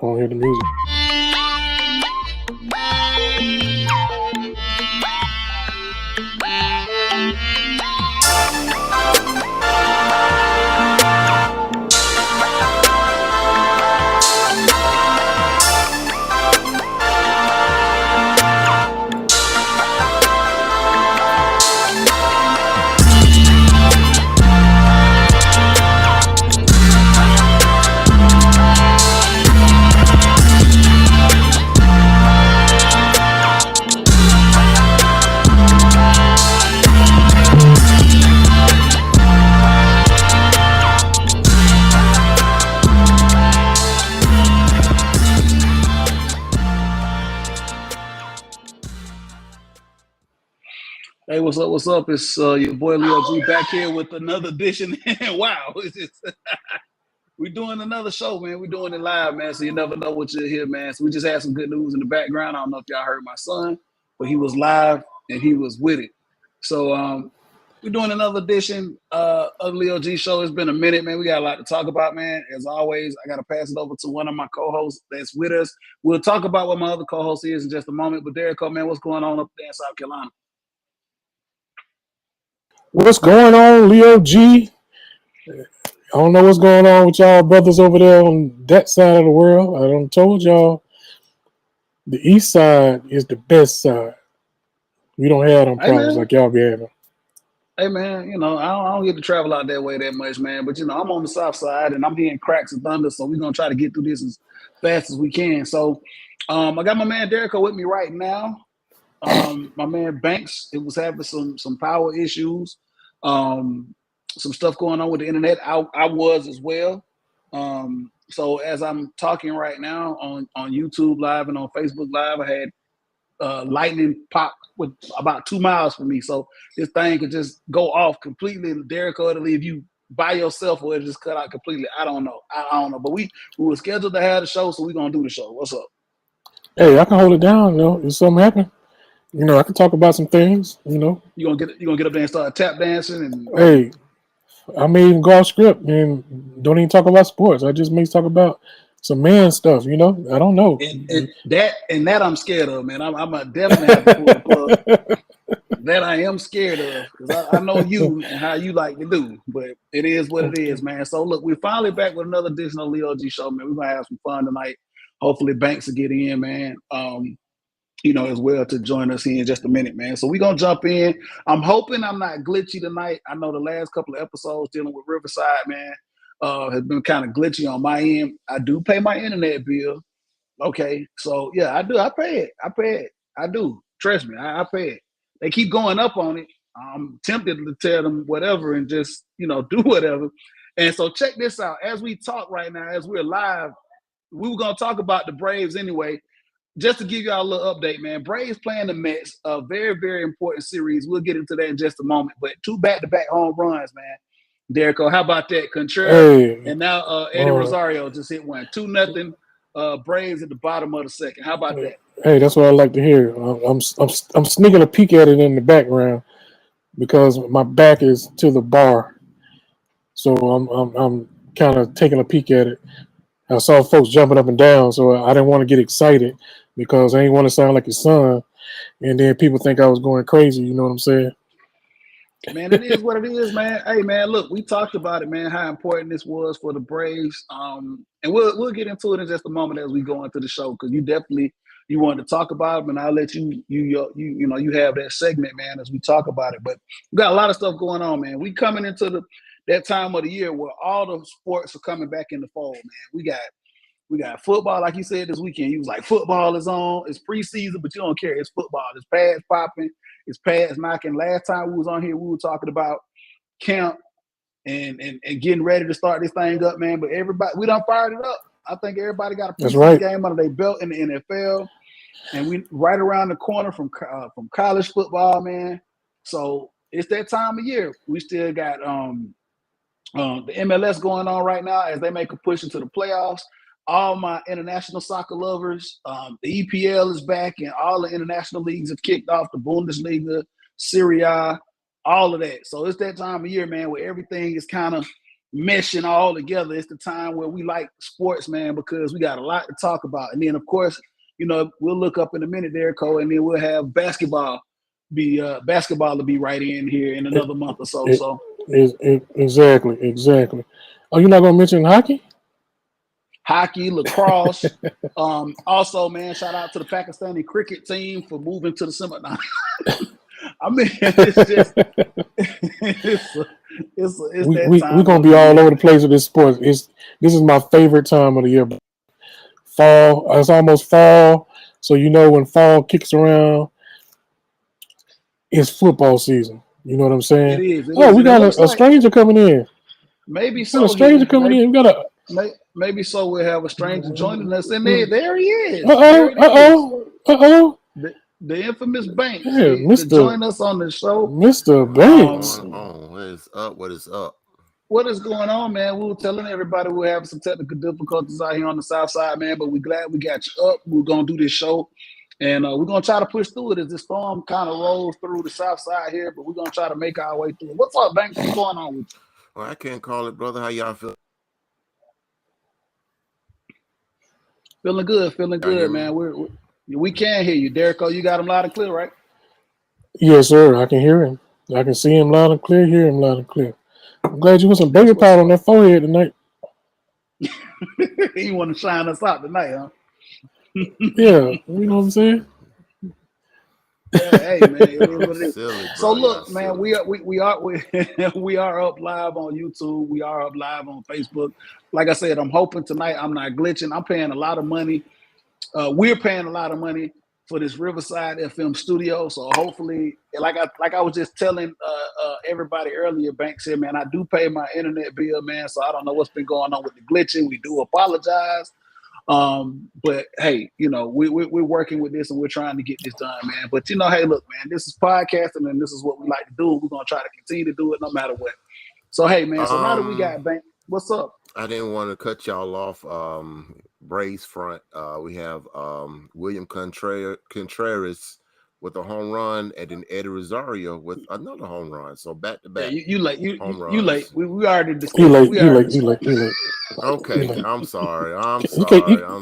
want to hear the music. Hey, what's up? What's up? It's your boy Leo G back here with another edition. Wow, we're doing another show, man. We're doing it live, man. So you never know what you'll hear, man. So we just had some good news in the background. I don't know if y'all heard my son, but he was live and he was with it. So we're doing another edition of Leo G show. It's been a minute, man. We got a lot to talk about, man. As always, I got to pass it over to one of my co-hosts that's with us. We'll talk about what my other co-host is in just a moment. But Derek, man, what's going on up there in South Carolina? What's going on, Leo G? I don't know what's going on with y'all brothers over there on that side of the world. I done told y'all the east side is the best side. We don't have them problems like y'all be having. Hey, man, you know, I don't get to travel out that way that much, man. But, you know, I'm on the south side and I'm hearing cracks and thunder. So we're going to try to get through this as fast as we can. So I got my man Derek with me right now. My man Banks, it was having some power issues. Some stuff going on with the internet. I was as well. So as I'm talking right now on YouTube Live and on Facebook Live, I had lightning pop with about 2 miles from me. So this thing could just go off completely and Derek to leave you by yourself or it just cut out completely. I don't know. But we were scheduled to have the show, so we're gonna do the show. What's up? Hey, I can hold it down, you know, if something happen. You know, I can talk about some things, you know. You gonna get up there and start tap dancing and hey, I may even go off script and don't even talk about sports. I just may talk about some man stuff, you know. I don't know. And that I'm scared of, man. I'm definitely have to pull the plug. That I am scared of because I know you and how you like to do, but it is what it is, man. So look, we're finally back with another edition of Leo G show, man. We're gonna have some fun tonight. Hopefully Banks will get in, man. You know, as well to join us here in just a minute, man. So we're going to jump in. I'm hoping I'm not glitchy tonight. I know the last couple of episodes dealing with Riverside, man, has been kind of glitchy on my end. I do pay my internet bill. Okay. So, yeah, I do. I pay it. I do. Trust me, I pay it. They keep going up on it. I'm tempted to tell them whatever and just, you know, do whatever. And so check this out. As we talk right now, as we're live, we were going to talk about the Braves anyway. Just to give y'all a little update, man, Braves playing the Mets, a very, very important series. We'll get into that in just a moment. But 2 back-to-back home runs, man. Derek, how about that? Contreras and now Eddie Rosario just hit one. 2-0 Braves at the bottom of the second. How about that? Hey, that's what I like to hear. I'm sneaking a peek at it in the background because my back is to the bar, so I'm kind of taking a peek at it. I saw folks jumping up and down, so I didn't want to get excited because I didn't want to sound like your son, and then people think I was going crazy. You know what I'm saying? Man, it is what it is, man. Hey, man, look, we talked about it, man, how important this was for the Braves, and we'll get into it in just a moment as we go into the show because you wanted to talk about it, and I'll let you have that segment, man, as we talk about it. But we got a lot of stuff going on, man. We coming into that time of the year where all the sports are coming back in the fold, man. We got football, like you said this weekend. You was like, football is on. It's preseason, but you don't care. It's football. It's pads popping. It's pads knocking. Last time we was on here, we were talking about camp and getting ready to start this thing up, man. But we done fired it up. I think everybody got a preseason game under their belt in the NFL. And we right around the corner from college football, man. So it's that time of year. We still got the MLS going on right now as they make a push into the playoffs. All my international soccer lovers, the EPL is back and all the international leagues have kicked off, the Bundesliga, Serie A, all of that. So it's that time of year, man, where everything is kind of meshing all together. It's the time where we like sports, man, because we got a lot to talk about. And then, of course, we'll look up in a minute there, Cole, and then we'll have basketball will be right in here in another month or so. Exactly. Oh, you're not gonna mention hockey? Hockey, lacrosse. Also, man, shout out to the Pakistani cricket team for moving to the summer. I mean, it's just we're gonna be all over the place with this sport. This is my favorite time of the year. Fall, it's almost fall, so when fall kicks around, it's football season. You know what I'm saying? It is. We got a stranger coming in. Maybe so. A stranger coming in. We got maybe so. We'll have a stranger joining us, and there he is. The infamous Banks. To join us on the show, Mr. Banks. What is up? What is going on, man? We were telling everybody we're having some technical difficulties out here on the South Side, man, but we're glad we got you up. We're gonna do this show, and we're gonna try to push through it as the storm kind of rolls through the South Side here. But we're gonna try to make our way through it. What's up, Banks? What's going on with you? Well, I can't call it, brother. How y'all feel? Feeling good, man. We can hear you, Derrico. You got him loud and clear, right? Yes, sir. I can hear him. I can see him loud and clear. Hear him loud and clear. I'm glad you put some baby powder on that forehead tonight. You want to shine us out tonight, huh? Yeah, you know what I'm saying. Yeah, hey man, it is what it is. Silly, so look, man, we are up live on YouTube. We are up live on Facebook. Like I said, I'm hoping tonight I'm not glitching. I'm paying a lot of money. We're paying a lot of money for this Riverside FM studio. So hopefully, like I was just telling everybody earlier, Banks here, man, I do pay my internet bill, man. So I don't know what's been going on with the glitching. We do apologize. But hey, we're working with this and we're trying to get this done, man. But hey, look, man, this is podcasting and this is what we like to do. We're gonna try to continue to do it no matter what. So hey, man, so now that we got Bank, what's up? I didn't want to cut y'all off. Braves front, we have William Contreras with a home run, and then Eddie Rosario with another home run. So back to back. You late. You late. We already discussed. You late. Okay, I'm sorry.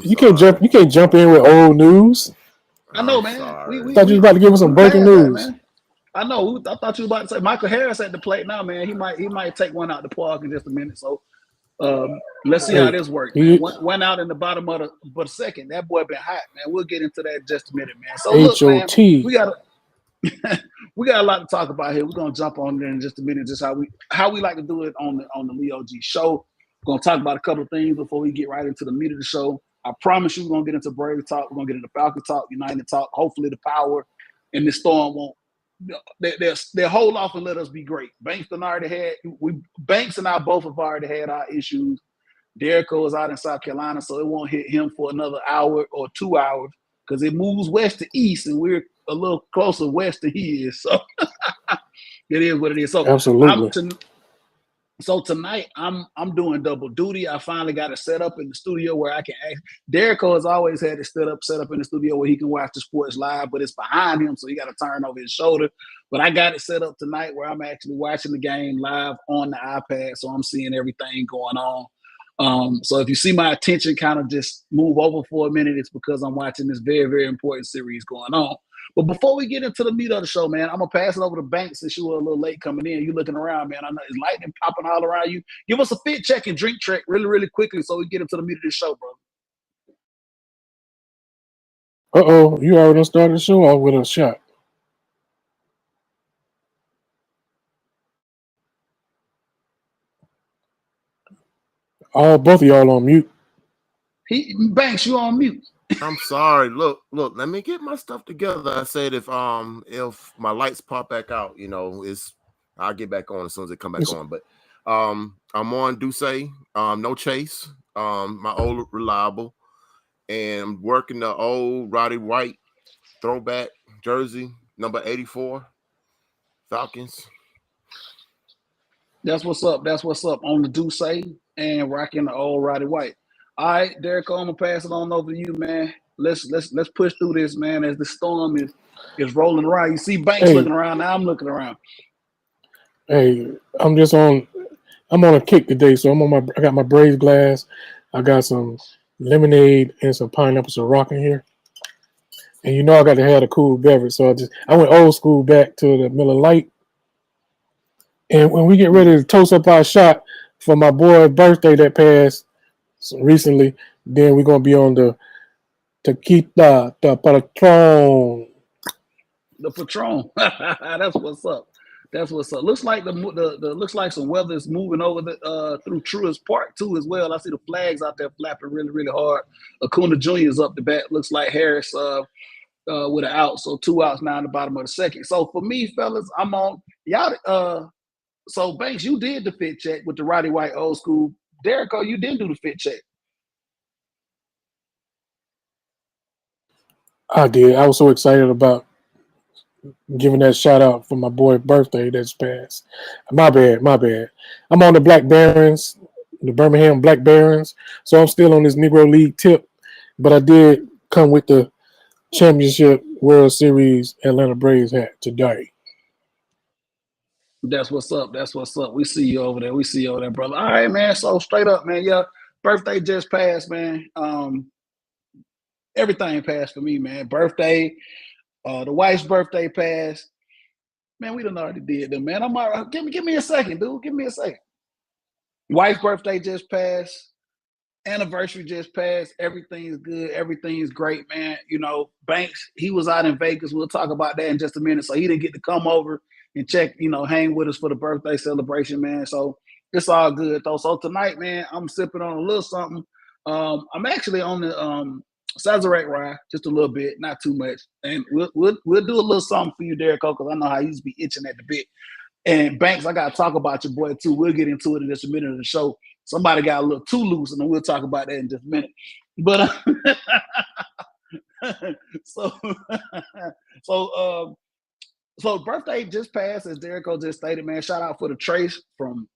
You can't jump in with old news. I know, man. We thought you was about to give us some breaking news. I know. I thought you was about to say Michael Harris at the plate now, man. He might take one out the park in just a minute. So let's see how this works. Went out in the bottom of the second. That boy been hot, man. We'll get into that in just a minute, man. So look, man, we got a lot to talk about here. We're gonna jump on there in just a minute, just how we like to do it on the Leo G show. We're gonna talk about a couple of things before we get right into the meat of the show. I promise you, we're gonna get into Brave talk. We're gonna get into Falcon talk, United talk. Hopefully, the power and the storm won't. They'll hold off and let us be great. Banks and I both have already had our issues. Derrico is out in South Carolina, so it won't hit him for another hour or 2 hours because it moves west to east, and we're a little closer west than he is. So it is what it is. So absolutely. So tonight I'm doing double duty. I finally got it set up in the studio where I can act. Derrico has always had it set up in the studio where he can watch the sports live, but it's behind him, so he got to turn over his shoulder. But I got it set up tonight where I'm actually watching the game live on the iPad, so I'm seeing everything going on. So if you see my attention kind of just move over for a minute, it's because I'm watching this very, very important series going on. But before we get into the meat of the show, man, I'm going to pass it over to Banks since you were a little late coming in. You looking around, man. I know it's lightning popping all around you. Give us a fit check and drink check really, really quickly so we get into the meat of the show, bro. You already started the show off with a shot. Both of y'all on mute. Banks, you on mute. I'm sorry. Look, let me get my stuff together. I said if my lights pop back out, I'll get back on as soon as they come back on. But I'm on Ducey, no chase, my old reliable, and I'm working the old Roddy White throwback jersey, number 84, Falcons. That's what's up. On the Ducey and rocking the old Roddy White. All right, Derrico, I'm gonna pass it on over to you, man. Let's push through this, man. As the storm is rolling around, you see Banks looking around. Now I'm looking around. Hey, I'm I'm on a kick today, so I got my Braves glass. I got some lemonade and some pineapple Ciroc in here. And you know I got to have a cool beverage, so I went old school back to the Miller Lite. And when we get ready to toast up our shot for my boy's birthday that passed recently, then we're gonna be on the Tequila, the Patron. The Patron. That's what's up. That's what's up. Looks like the looks like some weather is moving over the through Truist Park too as well. I see the flags out there flapping really, really hard. Acuna Jr. is up the bat. Looks like Harris with an out. So 2 outs now in the bottom of the second. So for me, fellas, I'm on y'all. So Banks, you did the fit check with the Roddy White old school. Derek, you didn't do the fit check. I did. I was so excited about giving that shout out for my boy's birthday that's passed. My bad. I'm on the Black Barons, the Birmingham Black Barons. So I'm still on this Negro League tip, but I did come with the Championship World Series Atlanta Braves hat today. That's what's up. That's what's up. We see you over there. We see you over there, brother. All right, man. So straight up, man. Yeah, birthday just passed, man. Everything passed for me, man. Birthday, the wife's birthday passed. Man, we done already did them, man. I'm all right. Give me a second, dude. Give me a second. Wife's birthday just passed. Anniversary just passed. Everything's good. Everything's great, man. You know, Banks, he was out in Vegas. We'll talk about that in just a minute. So he didn't get to come over and check, hang with us for the birthday celebration, man. So it's all good, though. So tonight, man, I'm sipping on a little something. I'm actually on the Sazerac rye, just a little bit, not too much. And we'll do a little something for you, Derek, because I know how you used to be itching at the bit. And Banks, I got to talk about your boy, too. We'll get into it in just a minute of the show. Somebody got a little too loose, and then we'll talk about that in just a minute. But so birthday just passed, as Derrico just stated, man. Shout out for the trace from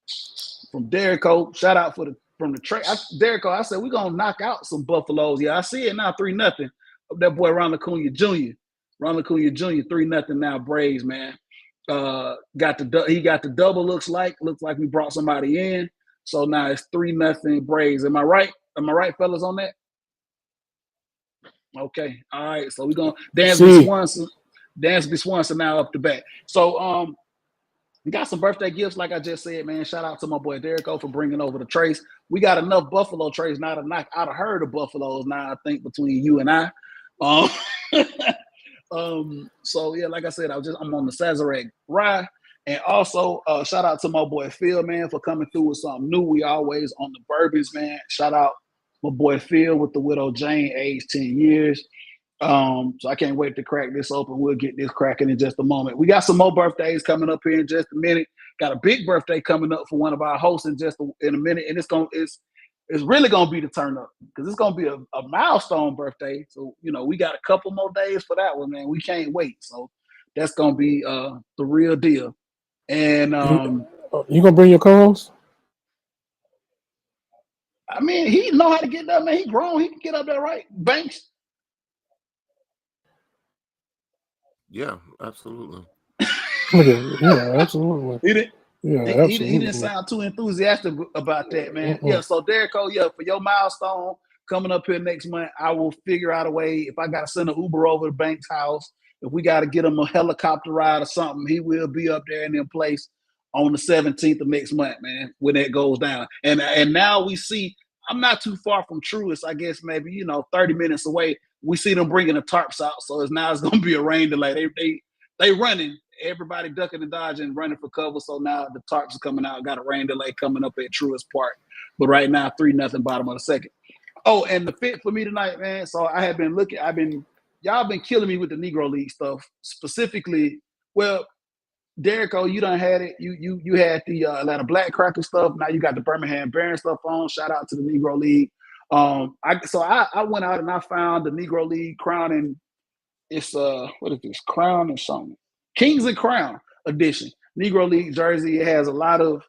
Derrico. Shout out from the trace. Derrico, I said we're gonna knock out some Buffaloes. Yeah, I see it now, 3-0. That boy Ronald Acuna Jr. 3-0 now. Braves, man. He got the double. Looks like we brought somebody in. So now it's 3-0 Braves. Am I right? Am I right, fellas, on that? Okay. All right. So we're gonna Dansby Swanson now up the bat. So we got some birthday gifts, like I just said, man. Shout out to my boy Derrico for bringing over the trace. We got enough Buffalo trays now to knock out a herd of Buffaloes now, I think, between you and I. So yeah, like I said, I'm on the Sazerac rye. And also, shout out to my boy Phil, man, for coming through with something new. We always on the bourbons, man. Shout out my boy Phil with the Widow Jane, age 10 years. So I can't wait to crack this open. We'll get this cracking in just a moment. We got some more birthdays coming up here in just a minute. Got a big birthday coming up for one of our hosts in a minute, and it's really gonna be the turn up because it's gonna be a milestone birthday. So we got a couple more days for that one, man. We can't wait. So that's gonna be the real deal. And you gonna bring your co-host? I mean, he know how to get there, man. He grown. He can get up there, right? Banks. Yeah, absolutely. Yeah, absolutely. He didn't sound too enthusiastic about that, man. Mm-hmm. Yeah, so Derrico, for your milestone coming up here next month, I will figure out a way. If I got to send an Uber over to Banks' house, if we got to get him a helicopter ride or something, he will be up there and in place on the 17th of next month, man, when that goes down. And now we see, I'm not too far from Truist, I guess maybe, 30 minutes away. We see them bringing the tarps out, so it's going to be a rain delay. They running. Everybody ducking and dodging, running for cover. So now the tarps are coming out. Got a rain delay coming up at Truist Park. But right now, 3-0 bottom of the second. Oh, and the fit for me tonight, man. So I have been looking. Y'all been killing me with the Negro League stuff. Specifically, well, Derrico, you done had it. You had the Atlanta Black Cracker stuff. Now you got the Birmingham Barons stuff on. Shout out to the Negro League. I went out and I found the Negro League crowning. It's what is this? Crown or something? Kings and Crown edition. Negro League jersey. It has a lot of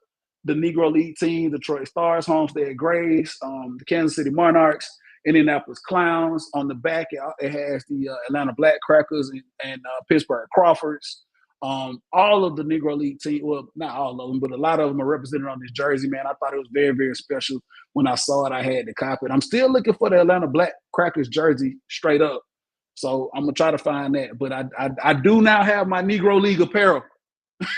the Negro League team: Detroit Stars, Homestead Grays, the Kansas City Monarchs, Indianapolis Clowns. On the back, it has the Atlanta Black Crackers and Pittsburgh Crawfords. All of the Negro League team, well, not all of them, but a lot of them are represented on this jersey, man. I thought it was very, very special. When I saw it, I had to copy it. I'm still looking for the Atlanta Black Crackers jersey straight up. So I'm going to try to find that. But I do now have my Negro League apparel.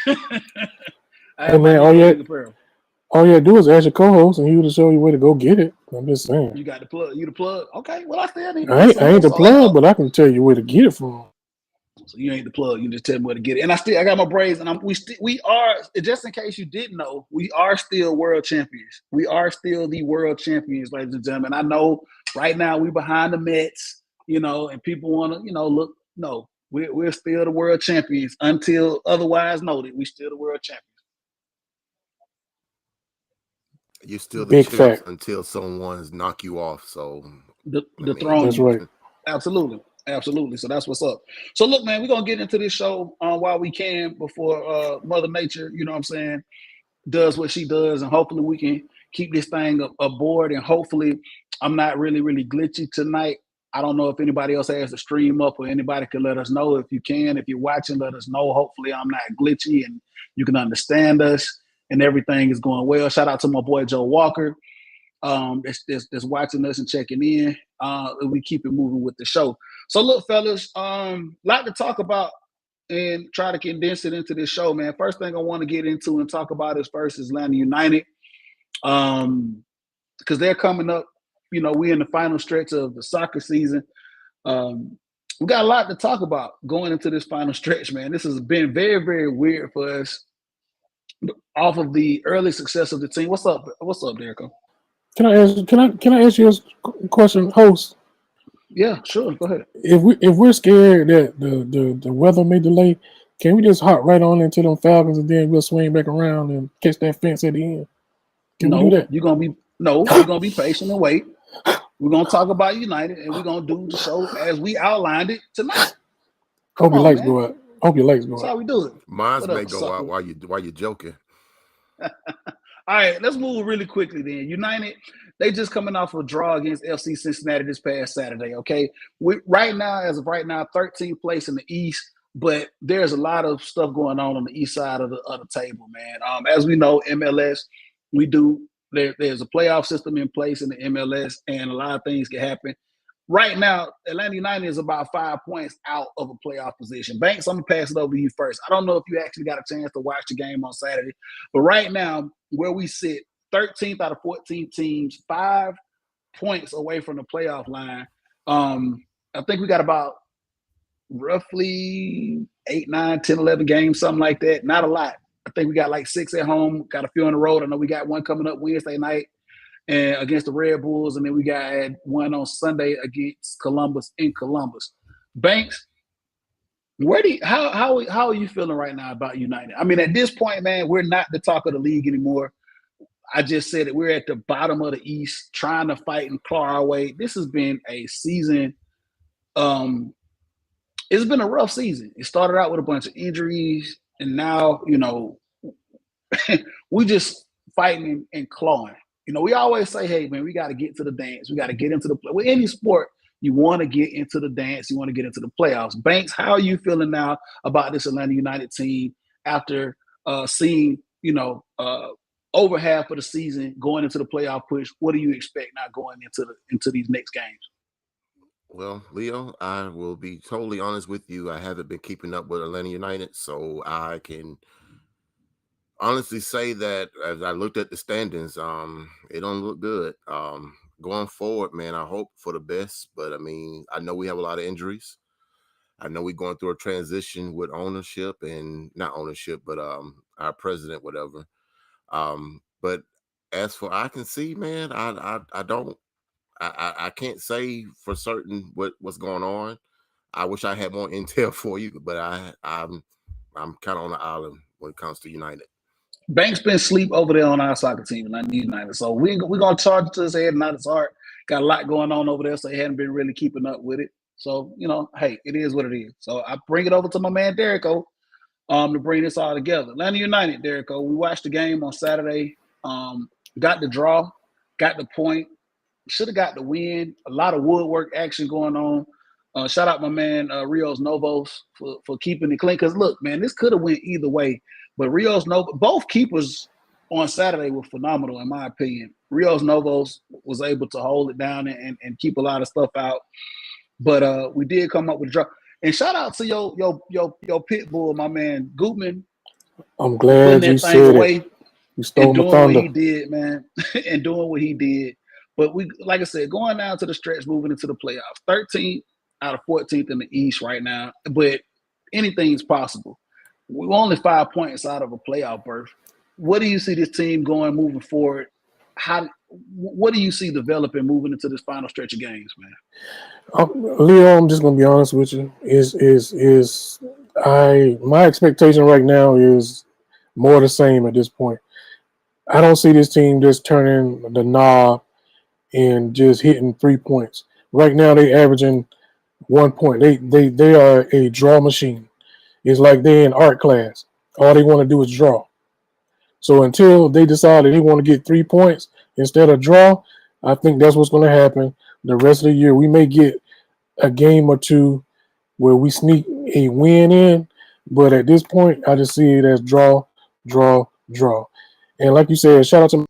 Hey, man, all you do is ask your co-host and he will show you where to go get it. I'm just saying. You got the plug. You the plug? Okay. Well, I still need. I ain't the plug, but I can tell you where to get it from. So you ain't the plug. You just tell me where to get it. And I got my braids, and we are, just in case you didn't know, we are still world champions. We are still the world champions, ladies and gentlemen. I know right now we behind the Mets, and people want to, look. No, we're still the world champions until otherwise noted. We still the world champions. You're still the champs until someone's knock you off. So the throne. That's right. Absolutely. So that's what's up. So look, man, we're gonna get into this show while we can before Mother Nature, does what she does, and hopefully we can keep this thing aboard. And hopefully, I'm not really glitchy tonight. I don't know if anybody else has the stream up, or anybody can let us know. If you can, if you're watching, let us know. Hopefully, I'm not glitchy and you can understand us and everything is going well. Shout out to my boy Joe Walker. That's watching us and checking in. We keep it moving with the show. So look, fellas, lot to talk about and try to condense it into this show, man. First thing I want to get into and talk about is Atlanta United, because they're coming up. We're in the final stretch of the soccer season. We got a lot to talk about going into this final stretch, man. This has been very, very weird for us off of the early success of the team. What's up, Derico? Can I ask you a question, host? Yeah, sure. Go ahead. If we're scared that the weather may delay, can we just hop right on into them Falcons and then we'll swing back around and catch that fence at the end? Can we do that? You're gonna be patient and wait. We're gonna talk about United and we're gonna do the show as we outlined it tonight. Hope your lights go out. That's how we do it. Mine may go out while you're joking. All right, let's move really quickly then. United, they just coming off a draw against FC Cincinnati this past Saturday, okay? As of right now, 13th place in the East, but there's a lot of stuff going on the east side of the table, man. As we know, MLS, there's a playoff system in place in the MLS, and a lot of things can happen. Right now, Atlanta United is about 5 points out of a playoff position. Banks, I'm going to pass it over to you first. I don't know if you actually got a chance to watch the game on Saturday, but right now, where we sit, 13th out of 14 teams, 5 points away from the playoff line. I think we got about roughly 8, 9, 10, 11 games, something like that. Not a lot. I think we got like 6 at home, got a few on the road. I know we got one coming up Wednesday night and against the Red Bulls, and then we got one on Sunday against Columbus in Columbus. Banks, how are you feeling right now about United? I mean, at this point, man, we're not the talk of the league anymore. I just said that we're at the bottom of the East, trying to fight and claw our way. This has been a season. It's been a rough season. It started out with a bunch of injuries, and now we just fighting and clawing. We always say, hey, man, we got to get to the dance. We got to get into the play. With any sport, you want to get into the dance. You want to get into the playoffs. Banks, how are you feeling now about this Atlanta United team after seeing, over half of the season going into the playoff push? What do you expect now going into these next games? Well, Leo, I will be totally honest with you. I haven't been keeping up with Atlanta United, so I can honestly say that as I looked at the standings, it don't look good. Going forward, man, I hope for the best, but I mean, I know we have a lot of injuries. I know we're going through a transition with ownership, and not ownership, but our president, whatever. But as for I can see, man, I can't say for certain what's going on. I wish I had more intel for you, but I'm kind of on the island when it comes to United. Banks been asleep over there on our soccer team, and I need United. So we're going to charge it to his head, not his heart. Got a lot going on over there, so he hadn't been really keeping up with it. So, hey, it is what it is. So I bring it over to my man, Derico, to bring this all together. Atlanta United, Derico, we watched the game on Saturday, got the draw, got the point, should have got the win. A lot of woodwork action going on. Shout out my man Rios Novos for keeping it clean. Because look, man, this could have went either way. But Rios Novos, both keepers on Saturday were phenomenal in my opinion. Rios Novos was able to hold it down and keep a lot of stuff out. But we did come up with a draw. And shout out to your pit bull, my man Goodman. I'm glad you said it. You stole my thunder. What he did, man, and doing what he did. But we, like I said, going down to the stretch, moving into the playoffs. 13th out of 14th in the East right now, but anything's possible. We're only 5 points out of a playoff berth. What do you see this team going moving forward? What do you see developing moving into this final stretch of games, man? Leo, I'm just gonna be honest with you. My expectation right now is more the same at this point. I don't see this team just turning the knob and just hitting 3 points. Right now, they averaging 1 point. They are a draw machine. It's like they're in art class. All they want to do is draw. So until they decide that they want to get 3 points instead of draw, I think that's what's going to happen the rest of the year. We may get a game or two where we sneak a win in, but at this point, I just see it as draw, draw, draw. And like you said, shout out to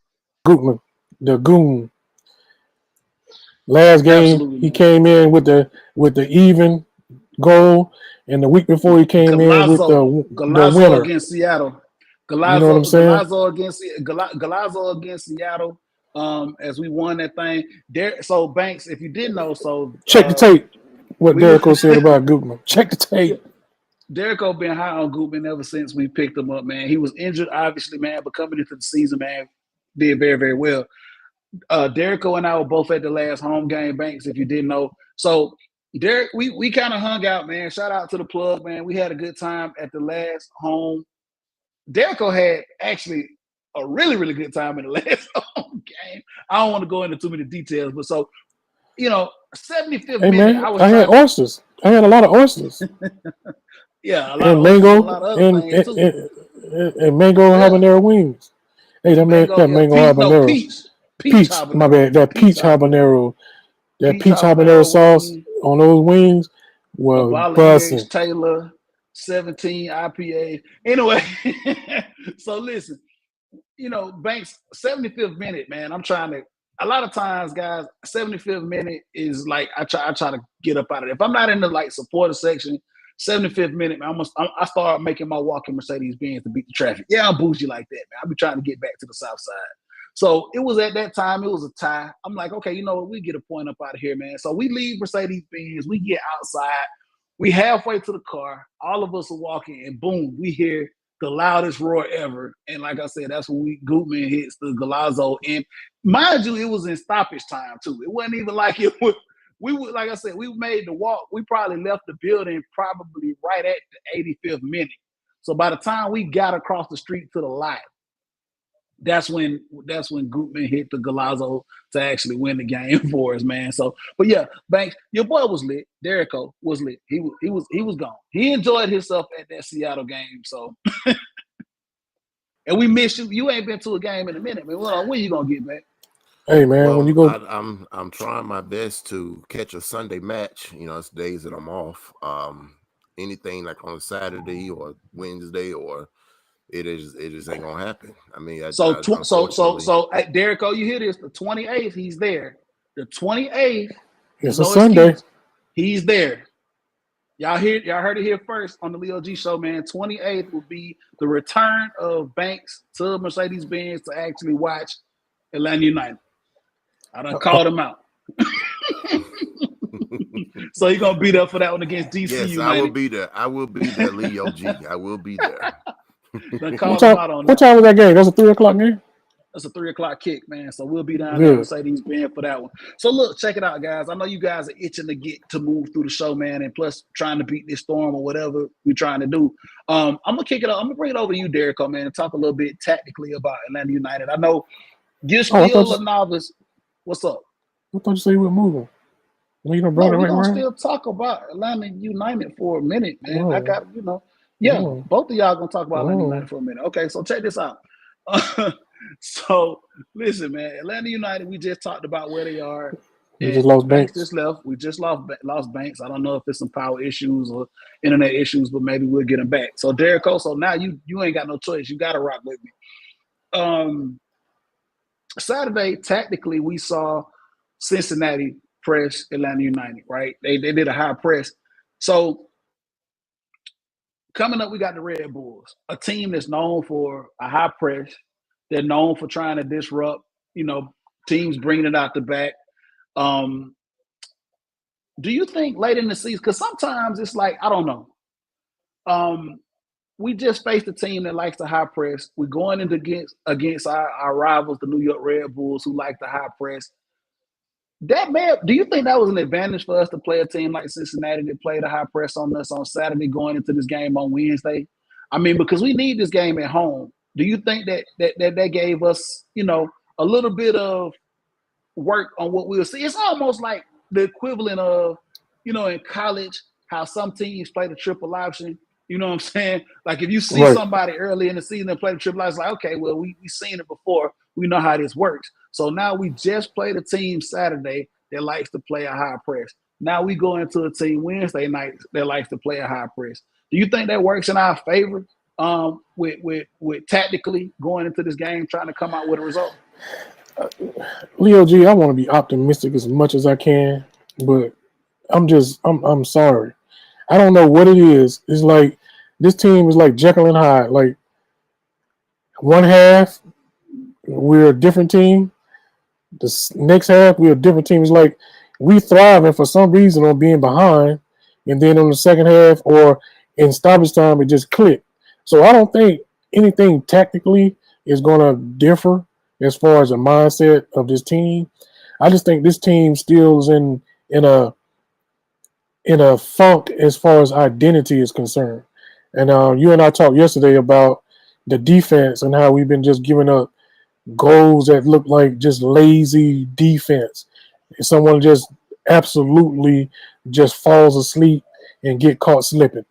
Goodman, the goon. Last game, Absolutely, he man. came in with the even goal, and the week before he came in with the winner against Seattle. You know what I'm saying? Galazzo against Seattle. As we won that thing. So Banks, if you didn't know, check the tape. What Derrico said about Goodman. Check the tape. Derrico been high on Goodman ever since we picked him up, man. He was injured, obviously, man, but coming into the season, man, did very, very well. Derrico and I were both at the last home game, Banks, if you didn't know. So Derek, we kind of hung out, man. Shout out to the plug, man. We had a good time at the last home. Derrico had actually a really, really good time in the last home game. I don't want to go into too many details, but so, 75th minute. Man, I had oysters. I had a lot of oysters. Yeah, and mango and mango habanero wings. Hey, that mango habanero. Peach. My bad. That peach habanero. That peach habanero sauce on those wings was busting. Taylor, 17 IPA. Anyway, so listen, Banks, 75th minute, man. I'm trying to. A lot of times, guys, 75th minute is like I try to get up out of it. If I'm not in the supporter section, 75th minute, man, I start making my walk in Mercedes-Benz to beat the traffic. Yeah, I'm bougie like that, man. I be trying to get back to the south side. So it was at that time, it was a tie. I'm like, okay, you know what? We get a point up out of here, man. So we leave Mercedes-Benz. We get outside. We halfway to the car. All of us are walking, and boom, we hear the loudest roar ever. And like I said, that's when Goodman hits the Galazzo. And mind you, it was in stoppage time, too. It wasn't even like it was. Like I said, we made the walk. We probably left the building probably right at the 85th minute. So by the time we got across the street to the lot, that's when Goodman hit the Galazzo to actually win the game for us, man. So, but yeah, Banks, your boy was lit. Derrico was lit. He was gone. He enjoyed himself at that Seattle game. So, and we miss you. You ain't been to a game in a minute, man. When you gonna get back? Hey man, when you go, I'm trying my best to catch a Sunday match. It's days that I'm off. Anything like on a Saturday or Wednesday or. It just ain't gonna happen. I mean, Derrico, you hear this? The 28th, he's there. The 28th, it's a Sunday. He's there. Y'all heard it here first on the Leo G Show, man. 28th will be the return of Banks to Mercedes-Benz to actually watch Atlanta United. I done called him out. So you're gonna be there for that one against DC Yes, United. I will be there. I will be there, Leo G. I will be there. What time was that game? That's a 3:00 game? That's a 3:00 kick, man. So we'll be down there Mercedes-Benz for that one. So look, check it out, guys. I know you guys are itching to move through the show, man, and plus trying to beat this storm or whatever we're trying to do. I'm gonna kick it up. I'm gonna bring it over to you, Derrico, man, and talk a little bit tactically about Atlanta United. I know you're still a novice. What's up? I thought you said you were moving. We're gonna still talk about Atlanta United for a minute, man. Whoa. I got both of y'all gonna talk about Atlanta United for a minute. Okay, so check this out. So listen, man, Atlanta United, we just talked about where they are. We just lost Banks Banks. just left. We just lost Banks. I don't know if it's some power issues or internet issues, but maybe we'll get him back. So Derek Cole, so now you ain't got no choice. You got to rock with me. Saturday, tactically, we saw Cincinnati press Atlanta United, right? They did a high press. So coming up, we got the Red Bulls, a team that's known for a high press. They're known for trying to disrupt, teams bringing it out the back. Do you think late in the season, because sometimes it's like, I don't know. We just faced a team that likes the high press. We're going into against our rivals, the New York Red Bulls, who like the high press. Do you think that was an advantage for us to play a team like Cincinnati that played a high press on us on Saturday going into this game on Wednesday? I mean, because we need this game at home. Do you think that gave us, a little bit of work on what we'll see? It's almost like the equivalent of, in college, how some teams play the triple option. You know what I'm saying? Like if you see somebody early in the season and play the triple option, it's like, okay, well, we've seen it before. We know how this works. So now we just played a team Saturday that likes to play a high press. Now we go into a team Wednesday night that likes to play a high press. Do you think that works in our favor with tactically going into this game, trying to come out with a result? Leo G, I want to be optimistic as much as I can, but I'm sorry. I don't know what it is. It's like this team is like Jekyll and Hyde. Like one half, we're a different team. The next half, we're a different team. It's like we thriving for some reason on being behind, and then on the second half or in stoppage time, it just clicked. So I don't think anything tactically is going to differ as far as the mindset of this team. I just think this team still is in a funk as far as identity is concerned. And you and I talked yesterday about the defense and how we've been just giving up goals that look like just lazy defense. And someone just absolutely just falls asleep and get caught slipping.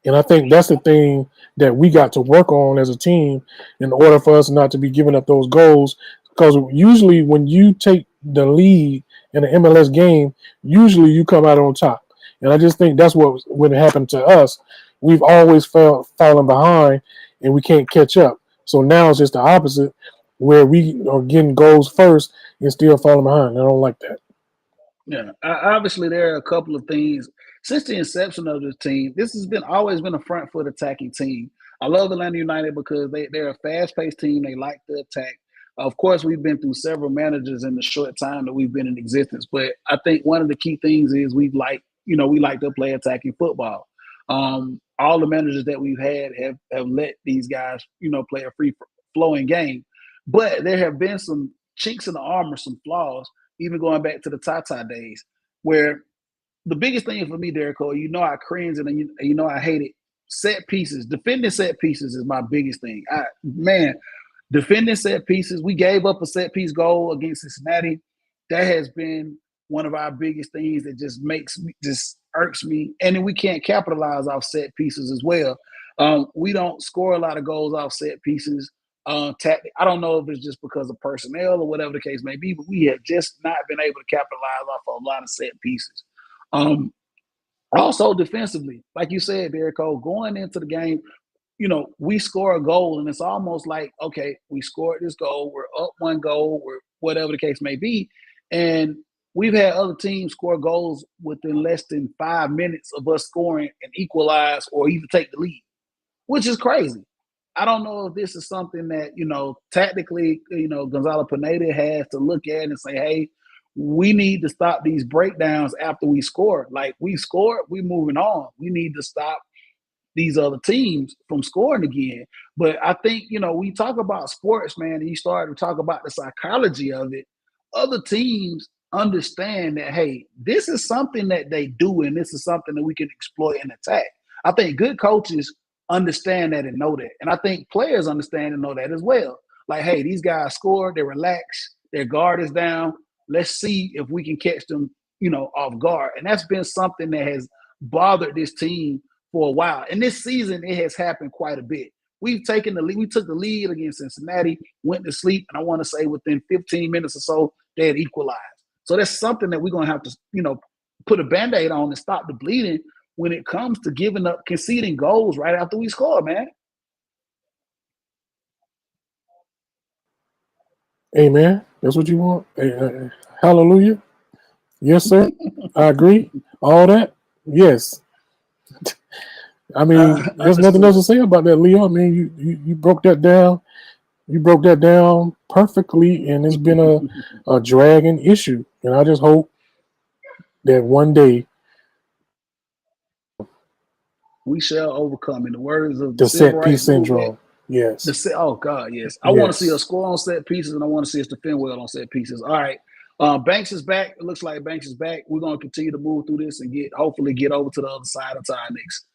And I think that's the thing that we got to work on as a team in order for us not to be giving up those goals. Because usually when you take the lead in an MLS game, usually you come out on top. And I just think that's what would happen to us. We've always fallen behind and we can't catch up. So now it's just the opposite, where we are getting goals first and still falling behind. I don't like that. Yeah, obviously there are a couple of things. Since the inception of this team, this has always been a front foot attacking team. I love Atlanta United because they're a fast-paced team. They like to attack. Of course, we've been through several managers in the short time that we've been in existence. But I think one of the key things is we like to play attacking football. All the managers that we've had have let these guys, play a free-flowing game. But there have been some chinks in the armor, some flaws, even going back to the Tata days, where the biggest thing for me, Derek Cole, I cringe and I hate it. Set pieces, defending set pieces is my biggest thing. Defending set pieces. We gave up a set piece goal against Cincinnati. That has been one of our biggest things that just irks me. And then we can't capitalize off set pieces as well. We don't score a lot of goals off set pieces. I don't know if it's just because of personnel or whatever the case may be, but we have just not been able to capitalize off a lot of set pieces. Also defensively, like you said, Derek Cole, going into the game, we score a goal and it's almost like, okay, we scored this goal, we're up one goal, we're whatever the case may be. And we've had other teams score goals within less than 5 minutes of us scoring and equalize or even take the lead, which is crazy. I don't know if this is something that, tactically, Gonzalo Pineda has to look at and say, hey, we need to stop these breakdowns after we score. Like we scored, we're moving on. We need to stop these other teams from scoring again. But I think, we talk about sports, man, and you start to talk about the psychology of it. Other teams understand that, hey, this is something that they do and this is something that we can exploit and attack. I think good coaches understand that and know that. And I think players understand and know that as well. Like, hey, these guys scored, they're relaxed, their guard is down. Let's see if we can catch them, off guard. And that's been something that has bothered this team for a while. And this season, it has happened quite a bit. We've taken the lead. We took the lead against Cincinnati, went to sleep, and I want to say within 15 minutes or so, they had equalized. So that's something that we're gonna have to, put a Band-Aid on and stop the bleeding when it comes to conceding goals right after we score, man. Amen. That's what you want. Hallelujah. Yes, sir. I agree. All that. Yes. I mean, there's nothing else to say about that, Leo. I mean, you broke that down. You broke that down perfectly, and it's been a dragging issue. And I just hope that one day we shall overcome. In the words of the civil set piece rights movement, syndrome. Yes. oh God, yes. I want to see us score on set pieces, and I want to see us defend well on set pieces. All right. Banks is back. It looks like Banks is back. We're going to continue to move through this and hopefully get over to the other side of our next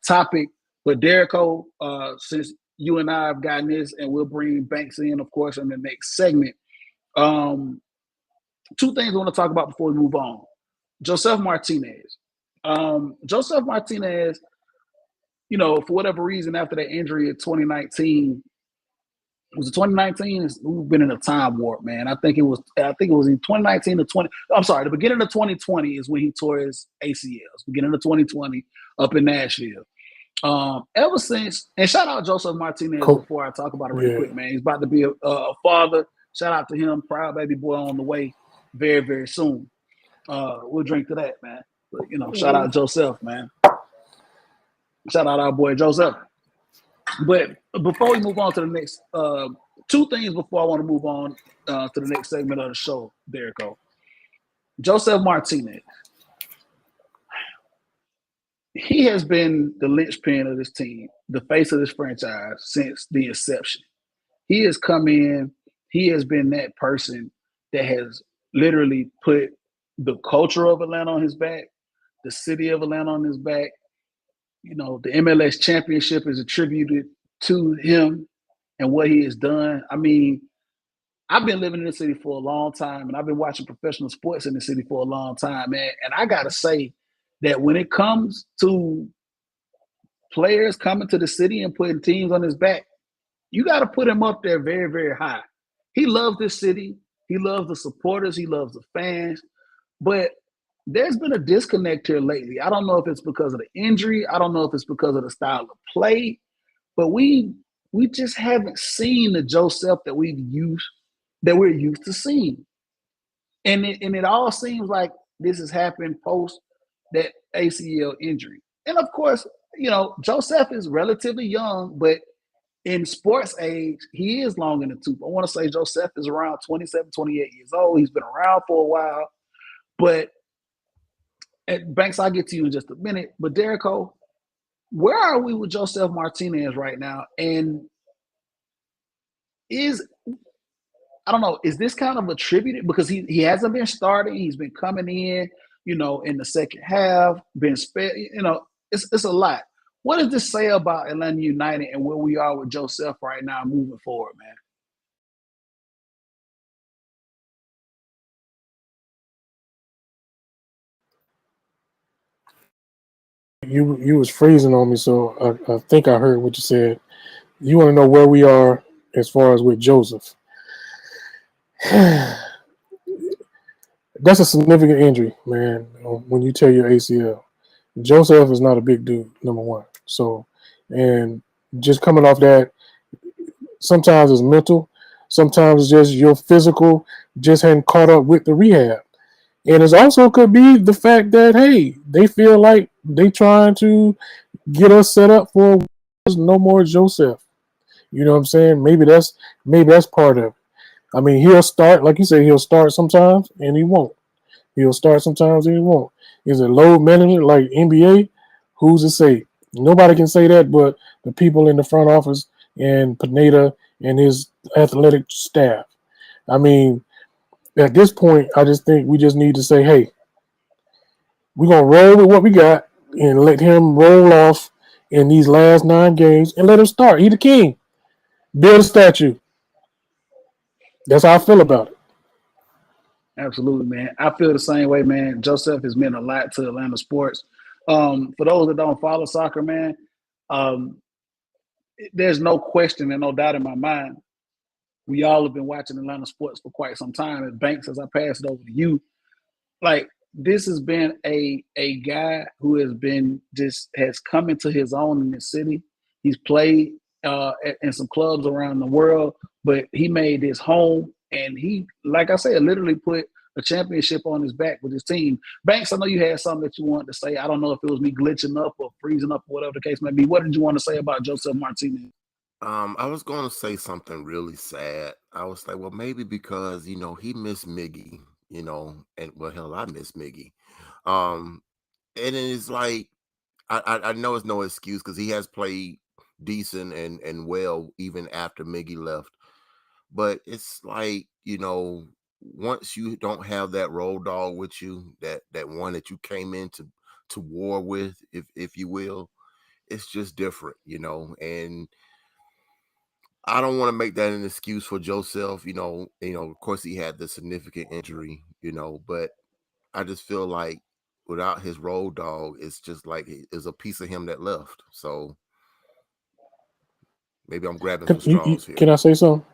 topic. But Derico, since you and I have gotten this, and we'll bring Banks in, of course, in the next segment. Two things I want to talk about before we move on. Josef Martinez. Josef Martinez, for whatever reason, after that injury in 2019, was it 2019? We've been in a time warp, man. I think it was in 2019 to 20. I'm sorry, the beginning of 2020 is when he tore his ACLs. Beginning of 2020 up in Nashville. Ever since, and shout out Josef Martinez before I talk about it really quick, man. He's about to be a father. Shout out to him, proud baby boy on the way, very, very soon. We'll drink to that, man. But, shout out Joseph, man. Shout out our boy Joseph. But before we move on to the next, two things before I want to move on to the next segment of the show, Derico. Josef Martinez. He has been the linchpin of this team, the face of this franchise since the inception. He has come in. He has been that person that has literally put the culture of Atlanta on his back, the city of Atlanta on his back. The MLS championship is attributed to him and what he has done. I mean, I've been living in the city for a long time, and I've been watching professional sports in the city for a long time, man. And I got to say that when it comes to players coming to the city and putting teams on his back, you got to put him up there very, very high. He loves this city. He loves the supporters. He loves the fans. But there's been a disconnect here lately. I don't know if it's because of the injury. I don't know if it's because of the style of play. But we just haven't seen the Joseph that we're used to seeing. And it all seems like this has happened post that ACL injury. And of course, Joseph is relatively young, but in sports age, he is long in the tooth. I want to say Joseph is around 27, 28 years old. He's been around for a while. But Banks, I'll get to you in just a minute. But Derico, where are we with Josef Martinez right now? And is this kind of attributed because he hasn't been starting, he's been coming in, in the second half, been spared, it's a lot. What does this say about Atlanta United and where we are with Joseph right now moving forward, man? You was freezing on me, so I think I heard what you said. You want to know where we are as far as with Joseph. That's a significant injury, man, when you tear your ACL. Joseph is not a big dude, number one. So, and just coming off that, sometimes it's mental, sometimes it's just your physical just hadn't caught up with the rehab. And it also could be the fact that, hey, they feel like they trying to get us set up for no more Joseph. You know what I'm saying? Maybe that's part of it. I mean, he'll start, like you said, he'll start sometimes and he won't. He'll start sometimes and he won't. Is it load management like NBA? Who's to say? Nobody can say that but the people in the front office and Pineda and his athletic staff. I mean, at this point, I just think we just need to say, hey, we're going to roll with what we got and let him roll off in these last 9 games and let him start. He the king. Build a statue. That's how I feel about it. Absolutely, man. I feel the same way, man. Joseph has meant a lot to Atlanta sports. For those that don't follow soccer, man, there's no question and no doubt in my mind we all have been watching Atlanta sports for quite some time. And Banks, as I pass it over to you, like this has been a guy who has come into his own in the city. He's played in some clubs around the world, but he made this home, and he, like I said, literally put a championship on his back with his team. Banks, I know you had something that you wanted to say. I don't know if it was me glitching up or freezing up or whatever the case may be. What did you want to say about Joseph Martinez? I was going to say something really sad. I was like, well, maybe because he missed Miggy, and well, hell, I miss Miggy. And it's like I know it's no excuse because he has played decent and well even after Miggy left. But it's like, once you don't have that road dog with you, that one that you came into to war with, if you will, it's just different, and I don't want to make that an excuse for Joseph. Of course he had the significant injury, but I just feel like without his road dog, it's just like it's a piece of him that left. So maybe I'm grabbing some straws here. Can I say something?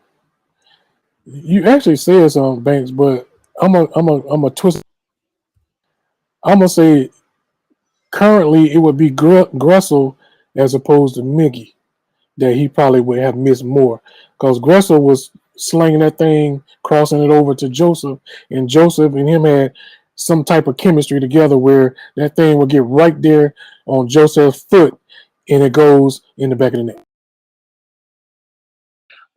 You actually said something, Banks, but I'm a twist. I'm gonna say currently it would be Gressel as opposed to Miggy that he probably would have missed more because Gressel was slinging that thing, crossing it over to Joseph, and Joseph and him had some type of chemistry together where that thing would get right there on Joseph's foot and it goes in the back of the net.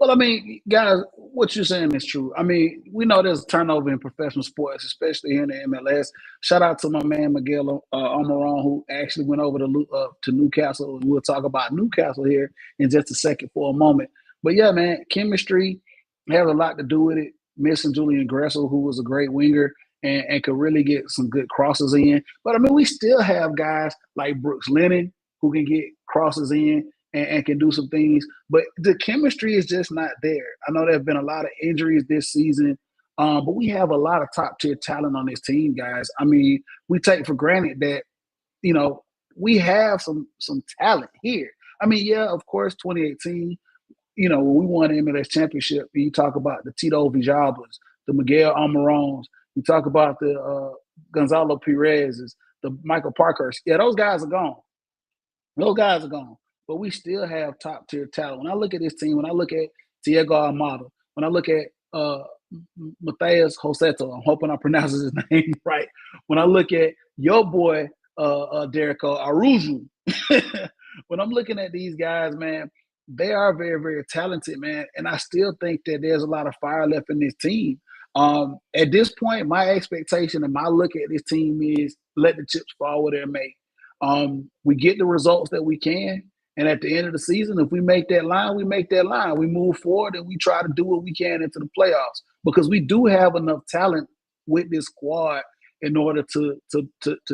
Well, I mean, guys, what you're saying is true. I mean, we know there's turnover in professional sports, especially here in the MLS. Shout out to my man Miguel Almiron, who actually went over to Newcastle. We'll talk about Newcastle here in just a second for a moment. But yeah, man, chemistry has a lot to do with it. Missing Julian Gressel, who was a great winger and could really get some good crosses in. But I mean, we still have guys like Brooks Lennon who can get crosses in and can do some things, but the chemistry is just not there. I know there have been a lot of injuries this season, but we have a lot of top tier talent on this team, guys. I mean, we take for granted that, we have some talent here. I mean, yeah, of course, 2018, when we won the MLS championship, you talk about the Tito Villalbas, the Miguel Almirons, you talk about the Gonzalo Perez's, the Michael Parkhurst. Yeah, those guys are gone. Those guys are gone. But we still have top tier talent. When I look at this team, when I look at Diego Armada, when I look at Matheus Rossetto, I'm hoping I pronounce his name right. When I look at your boy Derico Arujo, when I'm looking at these guys, man, they are very, very talented, man. And I still think that there's a lot of fire left in this team. At this point, my expectation and my look at this team is let the chips fall where they're made. We get the results that we can. And at the end of the season, if we make that line, we make that line. We move forward and we try to do what we can into the playoffs because we do have enough talent with this squad in order to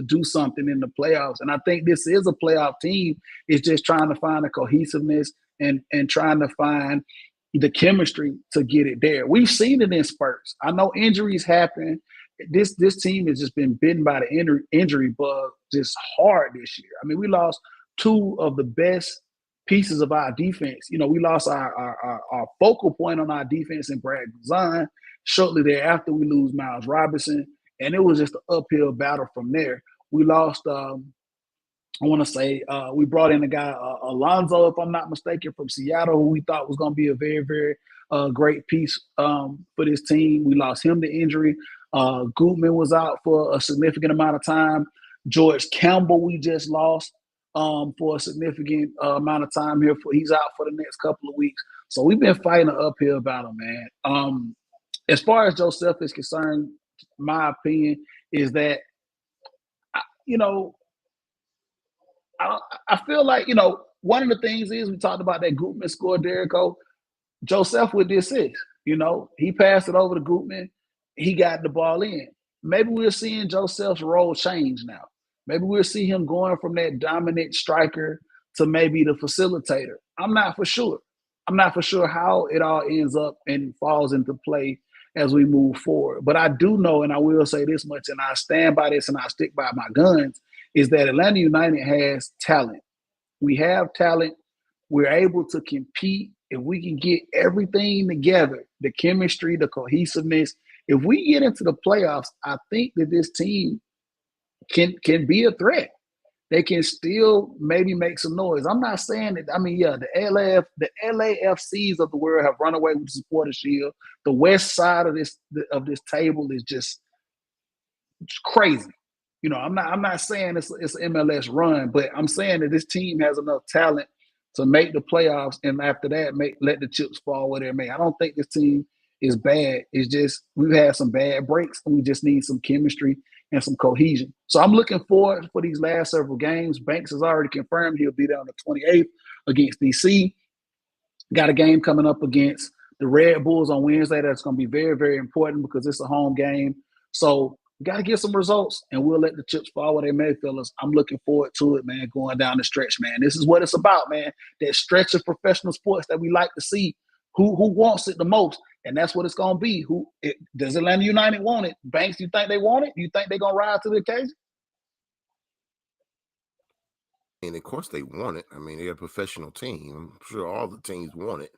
do something in the playoffs. And I think this is a playoff team. It's just trying to find the cohesiveness and trying to find the chemistry to get it there. We've seen it in spurts. I know injuries happen. This team has just been bitten by the injury bug just hard this year. I mean, we lost two of the best pieces of our defense. We lost our focal point on our defense in Brad Guzan. Shortly thereafter, we lose Miles Robinson, and it was just an uphill battle from there. We lost, we brought in a guy, Alonzo, if I'm not mistaken, from Seattle, who we thought was going to be a very, very great piece for this team. We lost him to injury. Gutman was out for a significant amount of time. George Campbell, we just lost for a significant amount of time here. He's out for the next couple of weeks. So we've been fighting an uphill battle, man. As far as Joseph is concerned, my opinion is that, I feel like, one of the things is we talked about that Gutman score, Derico. Joseph with the assist. He passed it over to Gutman. He got the ball in. Maybe we're seeing Joseph's role change now. Maybe we'll see him going from that dominant striker to maybe the facilitator. I'm not for sure. I'm not for sure how it all ends up and falls into play as we move forward. But I do know, and I will say this much, and I stand by this and I stick by my guns, is that Atlanta United has talent. We have talent. We're able to compete if we can get everything together, the chemistry, the cohesiveness, if we get into the playoffs, I think that this team can be a threat. They can still maybe make some noise. I'm not saying that. I mean, yeah, the LAFCs of the world have run away with the supporter shield. The west side of this table is just crazy. You know, I'm not saying it's an MLS run, but I'm saying that this team has enough talent to make the playoffs, and after that, let the chips fall where they may. I don't think this team is bad. It's just we've had some bad breaks, and we just need some chemistry and some cohesion. So I'm looking forward for these last several games. Banks has already confirmed he'll be there on the 28th against DC. Got a game coming up against the Red Bulls on Wednesday. That's going to be very, very important because it's a home game. So we got to get some results, and we'll let the chips fall where they may, fellas. I'm looking forward to it, man, going down the stretch, man. This is what it's about, man, that stretch of professional sports that we like to see. Who wants it the most? And that's what it's going to be. Does Atlanta United want it? Banks, you think they want it? You think they're going to ride to the occasion? And of course they want it. I mean, they're a professional team. I'm sure all the teams want it.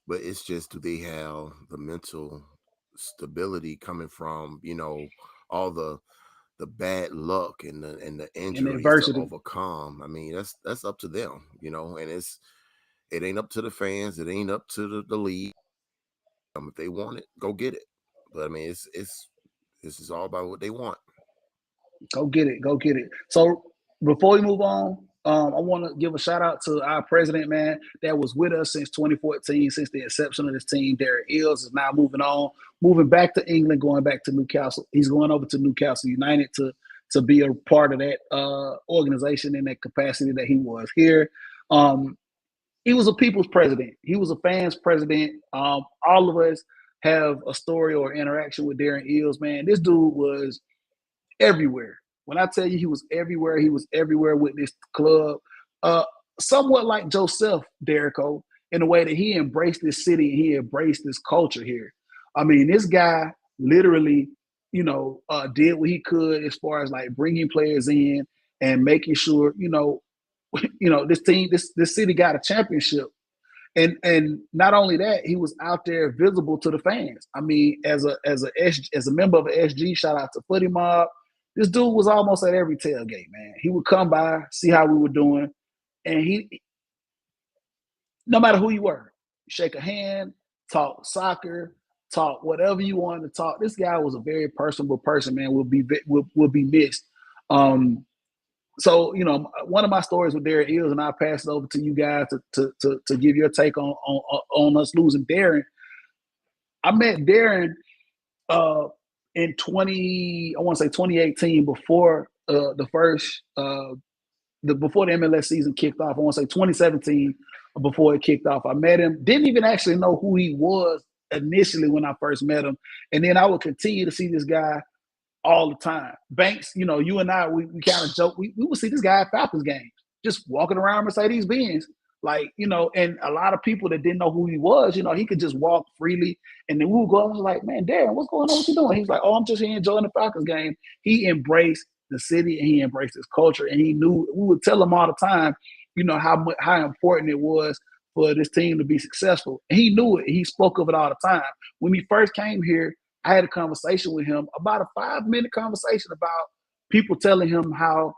But it's just, do they have the mental stability coming from, you know, all the bad luck and the injuries to overcome? I mean, that's up to them, you know, and it ain't up to the fans. It ain't up to the league. If they want it, go get it. But I mean, this is all about what they want. Go get it. Go get it. So before we move on, I want to give a shout out to our president, man, that was with us since 2014, since the inception of this team. Darren Eales is now moving back to England, going back to Newcastle. He's going over to Newcastle United to be a part of that organization in that capacity that he was here. He was a people's president. He was a fans president. All of us have a story or interaction with Darren Eales, man. This dude was everywhere. When I tell you he was everywhere with this club. Somewhat like Joseph Derrico, in a way that he embraced this city and he embraced this culture here. I mean, this guy literally, you know, did what he could as far as like bringing players in and making sure, you know, this team, this city got a championship. And not only that, he was out there visible to the fans. I mean, as a member of an SG, shout out to Footy Mob. This dude was almost at every tailgate, man. He would come by, see how we were doing, and he, no matter who you were, shake a hand, talk soccer, talk whatever you wanted to talk. This guy was a very personable person, man. Will be missed. So, you know, one of my stories with Darren Eales, and I'll pass it over to you guys to give your take on us losing Darren. I met Darren in 2018, before before the MLS season kicked off. I want to say 2017, before it kicked off. I met him, didn't even actually know who he was initially when I first met him. And then I would continue to see this guy all the time. Banks, you know, you and I, we kind of joke. We would see this guy at Falcons games, just walking around Mercedes-Benz. Like, you know, and a lot of people that didn't know who he was, you know, he could just walk freely. And then we would go, I was like, man, Darren, what's going on? What you doing? He's like, oh, I'm just here enjoying the Falcons game. He embraced the city and he embraced his culture. And he knew, we would tell him all the time, you know, how important it was for this team to be successful. And he knew it. He spoke of it all the time. When he first came here, I had a conversation with him, about a 5-minute conversation about people telling him how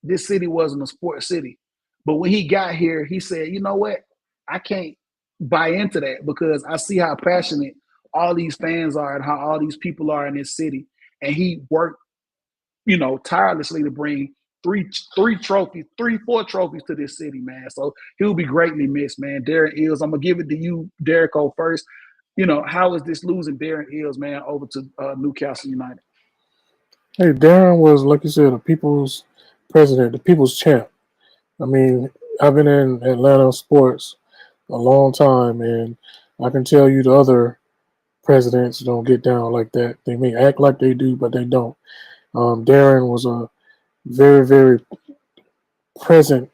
this city wasn't a sports city. But when he got here, he said, you know what? I can't buy into that because I see how passionate all these fans are and how all these people are in this city. And he worked, you know, tirelessly to bring four trophies to this city, man. So he'll be greatly missed, man. Darren Eales, I'm going to give it to you, Derrico, first. You know, how is this losing Darren Eales, man, over to Newcastle United? Hey, Darren was, like you said, the people's president, the people's champ. I mean, I've been in Atlanta sports a long time, and I can tell you the other presidents don't get down like that. They may act like they do, but they don't. Darren was a very, very present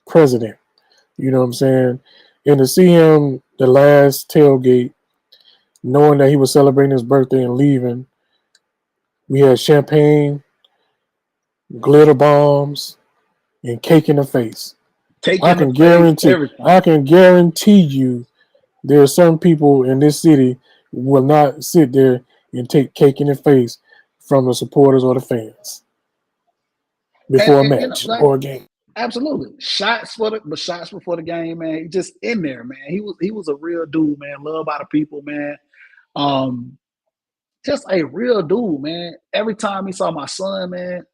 president. You know what I'm saying? And to see him the last tailgate, knowing that he was celebrating his birthday and leaving, we had champagne, glitter bombs, and cake in the face. I can guarantee you there are some people in this city who will not sit there and take cake in the face from the supporters or the fans before a And you know, match like or a game. absolutely shots before the game, man. He just in there, man. He was a real dude, man. Loved by the people, man. Um, just a real dude, man. Every time he saw my son, man,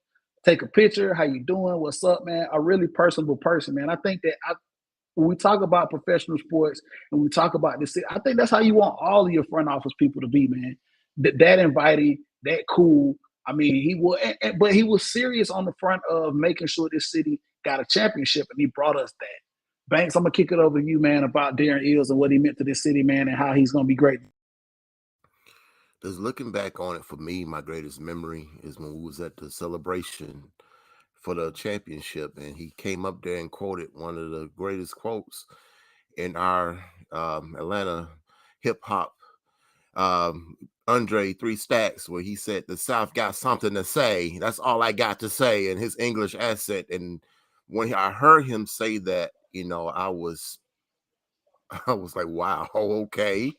take a picture. How you doing? What's up, man? A really personable person, man. I think that when we talk about professional sports and we talk about this, I think that's how you want all of your front office people to be, man. That inviting, that cool. I mean, he was, but he was serious on the front of making sure this city got a championship, and he brought us that. Banks, I'm gonna kick it over to you, man, about Darren Eales and what he meant to this city, man, and how he's gonna be great. Just looking back on it, for me, my greatest memory is when we was at the celebration for the championship, and he came up there and quoted one of the greatest quotes in our Atlanta hip hop, Andre 3 Stacks, where he said, "The South got something to say. That's all I got to say," in his English accent. And when I heard him say that, I was like, wow, okay.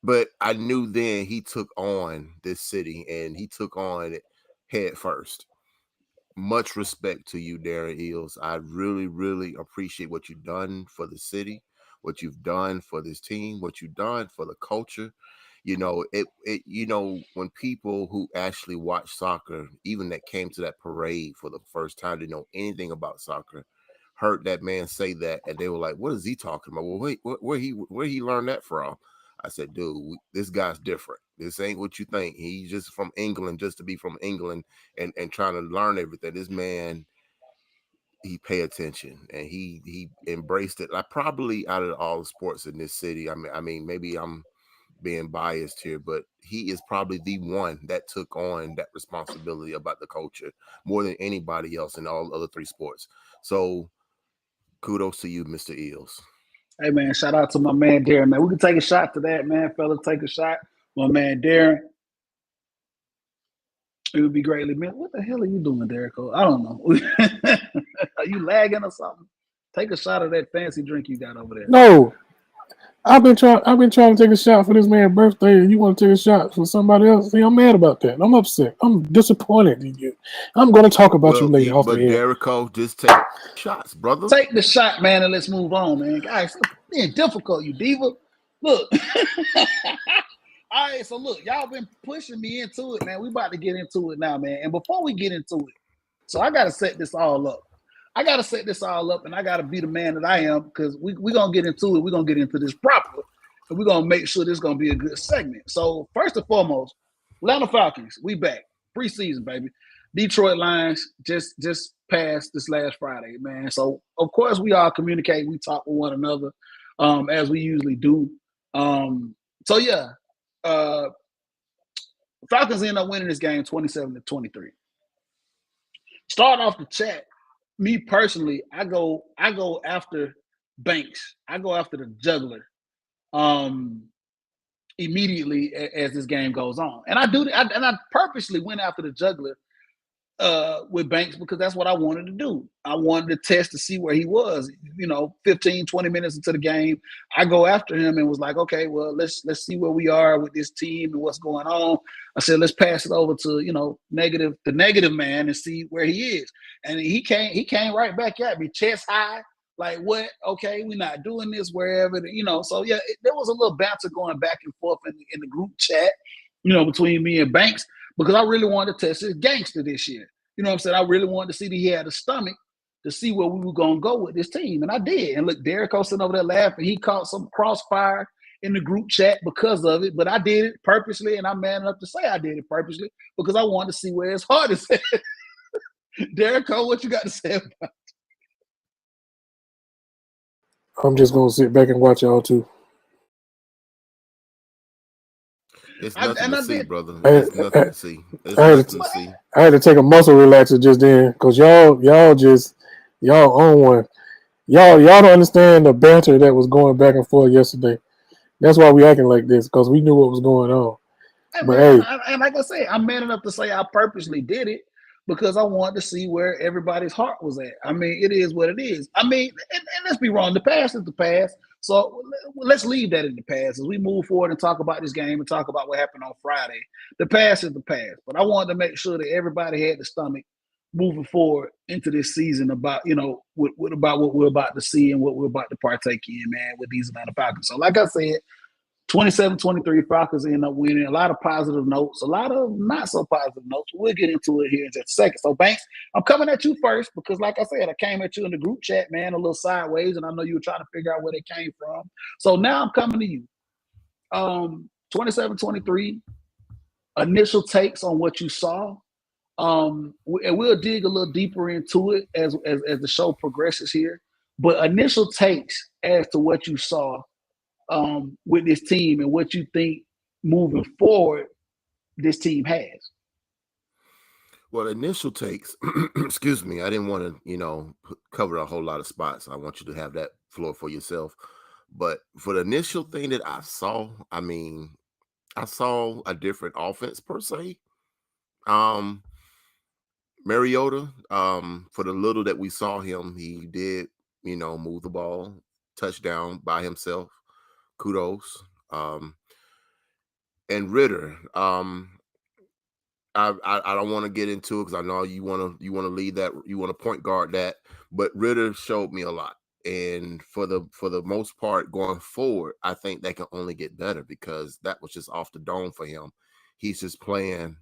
But I knew then he took on this city and he took on it head first. Much respect to you, Darren Eales. I really, really appreciate what you've done for the city, what you've done for this team, what you've done for the culture. When people who actually watch soccer, even that came to that parade for the first time, to know anything about soccer, heard that man say that, and they were like, "What is he talking about?" Well, wait, where he learned that from? I said, "Dude, this guy's different. This ain't what you think. He's just from England, just to be from England and trying to learn everything. This man, he pay attention and he embraced it. Like, probably out of all the sports in this city, I mean, maybe I'm being biased here, but he is probably the one that took on that responsibility about the culture more than anybody else in all other three sports. So kudos to you, Mr. Eales. Hey, man, shout out to my man Darren, man. We can take a shot to that, man. Fellas, take a shot. My man Darren. It would be greatly meant. What the hell are you doing, Derrico? I don't know. Are you lagging or something? Take a shot of that fancy drink you got over there. No, I've been trying to take a shot for this man's birthday, and you want to take a shot for somebody else. See, I'm mad about that. I'm upset. I'm disappointed in you. I'm going to talk about you later off the air. Derrico, just take shots, brother. Take the shot, man, and let's move on, man. Guys, stop being difficult, you diva. Look. All right, so look, y'all been pushing me into it, man. We about to get into it now, man. And before we get into it, so I got to set this all up. And I got to be the man that I am, because we're going to get into it. We're going to get into this proper, and we're going to make sure this is going to be a good segment. So first and foremost, Atlanta Falcons, we back. Preseason, baby. Detroit Lions just passed this last Friday, man. So, of course, we all communicate. We talk with one another as we usually do. So, yeah. Falcons end up winning this game 27-23. Starting off the chat, me personally, I go after Banks. I go after the juggler immediately as this game goes on. And I purposely went after the juggler with Banks because that's what I wanted to do. I wanted to test to see where he was. 15, 20 minutes into the game, I go after him and was like, okay, well, let's see where we are with this team and what's going on. I said, let's pass it over to, the negative man and see where he is. And he came right back at me, chest high, like, what? Okay, we're not doing this wherever, So, yeah, there was a little banter going back and forth in the group chat, between me and Banks, because I really wanted to test his gangster this year. You know what I'm saying? I really wanted to see that he had a stomach to see where we were going to go with this team. And I did. And look, Derrico sitting over there laughing. He caught some crossfire in the group chat because of it. But I did it purposely, and I'm man enough to say I did it purposely because I wanted to see where his heart is at. Derrico, what you got to say about it? I'm just going to sit back and watch y'all too. It's nothing to see, brother. It's nothing to see. I had to take a muscle relaxer just then because y'all own one. Y'all don't understand the banter that was going back and forth yesterday. That's why we acting like this, because we knew what was going on. And like I say, I'm man enough to say I purposely did it because I wanted to see where everybody's heart was at. I mean, it is what it is. I mean, and let's be wrong, the past is the past. So let's leave that in the past as we move forward and talk about this game and talk about what happened on Friday. The past is the past, but I wanted to make sure that everybody had the stomach moving forward into this season about, about what we're about to see and what we're about to partake in, man, with these Atlanta Falcons. So like I said, 27-23 Falcons end up winning. A lot of positive notes, a lot of not so positive notes. We'll get into it here in just a second. So Banks, I'm coming at you first because like I said, I came at you in the group chat, man, a little sideways, and I know you were trying to figure out where they came from. So now I'm coming to you. 27-23, initial takes on what you saw. And we'll dig a little deeper into it as the show progresses here. But initial takes as to what you saw with this team and what you think moving forward this team has. Well, initial takes, excuse me, I didn't want to, cover a whole lot of spots. I want you to have that floor for yourself. But for the initial thing that I saw, I saw a different offense per se. Mariota, for the little that we saw him, he did, move the ball, touchdown by himself. Kudos. And Ridder, I don't want to get into it because I know you want to lead that, you want to point guard that, but Ridder showed me a lot. And for the most part going forward, I think that can only get better because that was just off the dome for him. He's just playing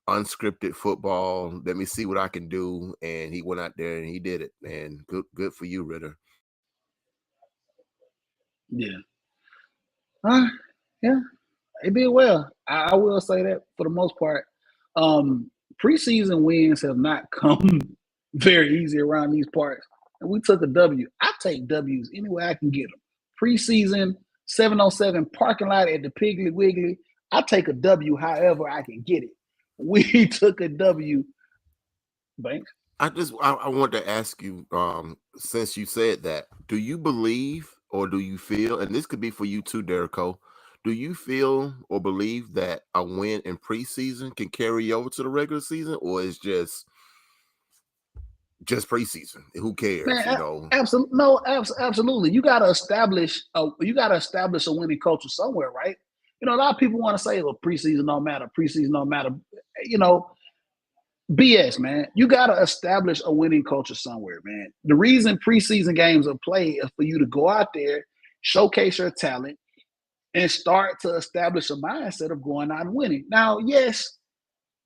unscripted football. Let me see what I can do. And he went out there and he did it. And good for you, Ridder. Yeah. Yeah, it did well. I will say that for the most part. Preseason wins have not come very easy around these parts. And we took a W. I take W's any way I can get them. Preseason 707 parking lot at the Piggly Wiggly. I take a W however I can get it. We took a W. Banks. I want to ask you, since you said that, do you believe or do you feel, and this could be for you too, Derico, do you feel or believe that a win in preseason can carry over to the regular season, or is just preseason? Who cares? Man, absolutely. You got to establish a winning culture somewhere, right? A lot of people want to say, "Well, preseason don't matter. Preseason don't matter." BS, man. You got to establish a winning culture somewhere, man. The reason preseason games are played is for you to go out there, showcase your talent, and start to establish a mindset of going out and winning. Now, yes,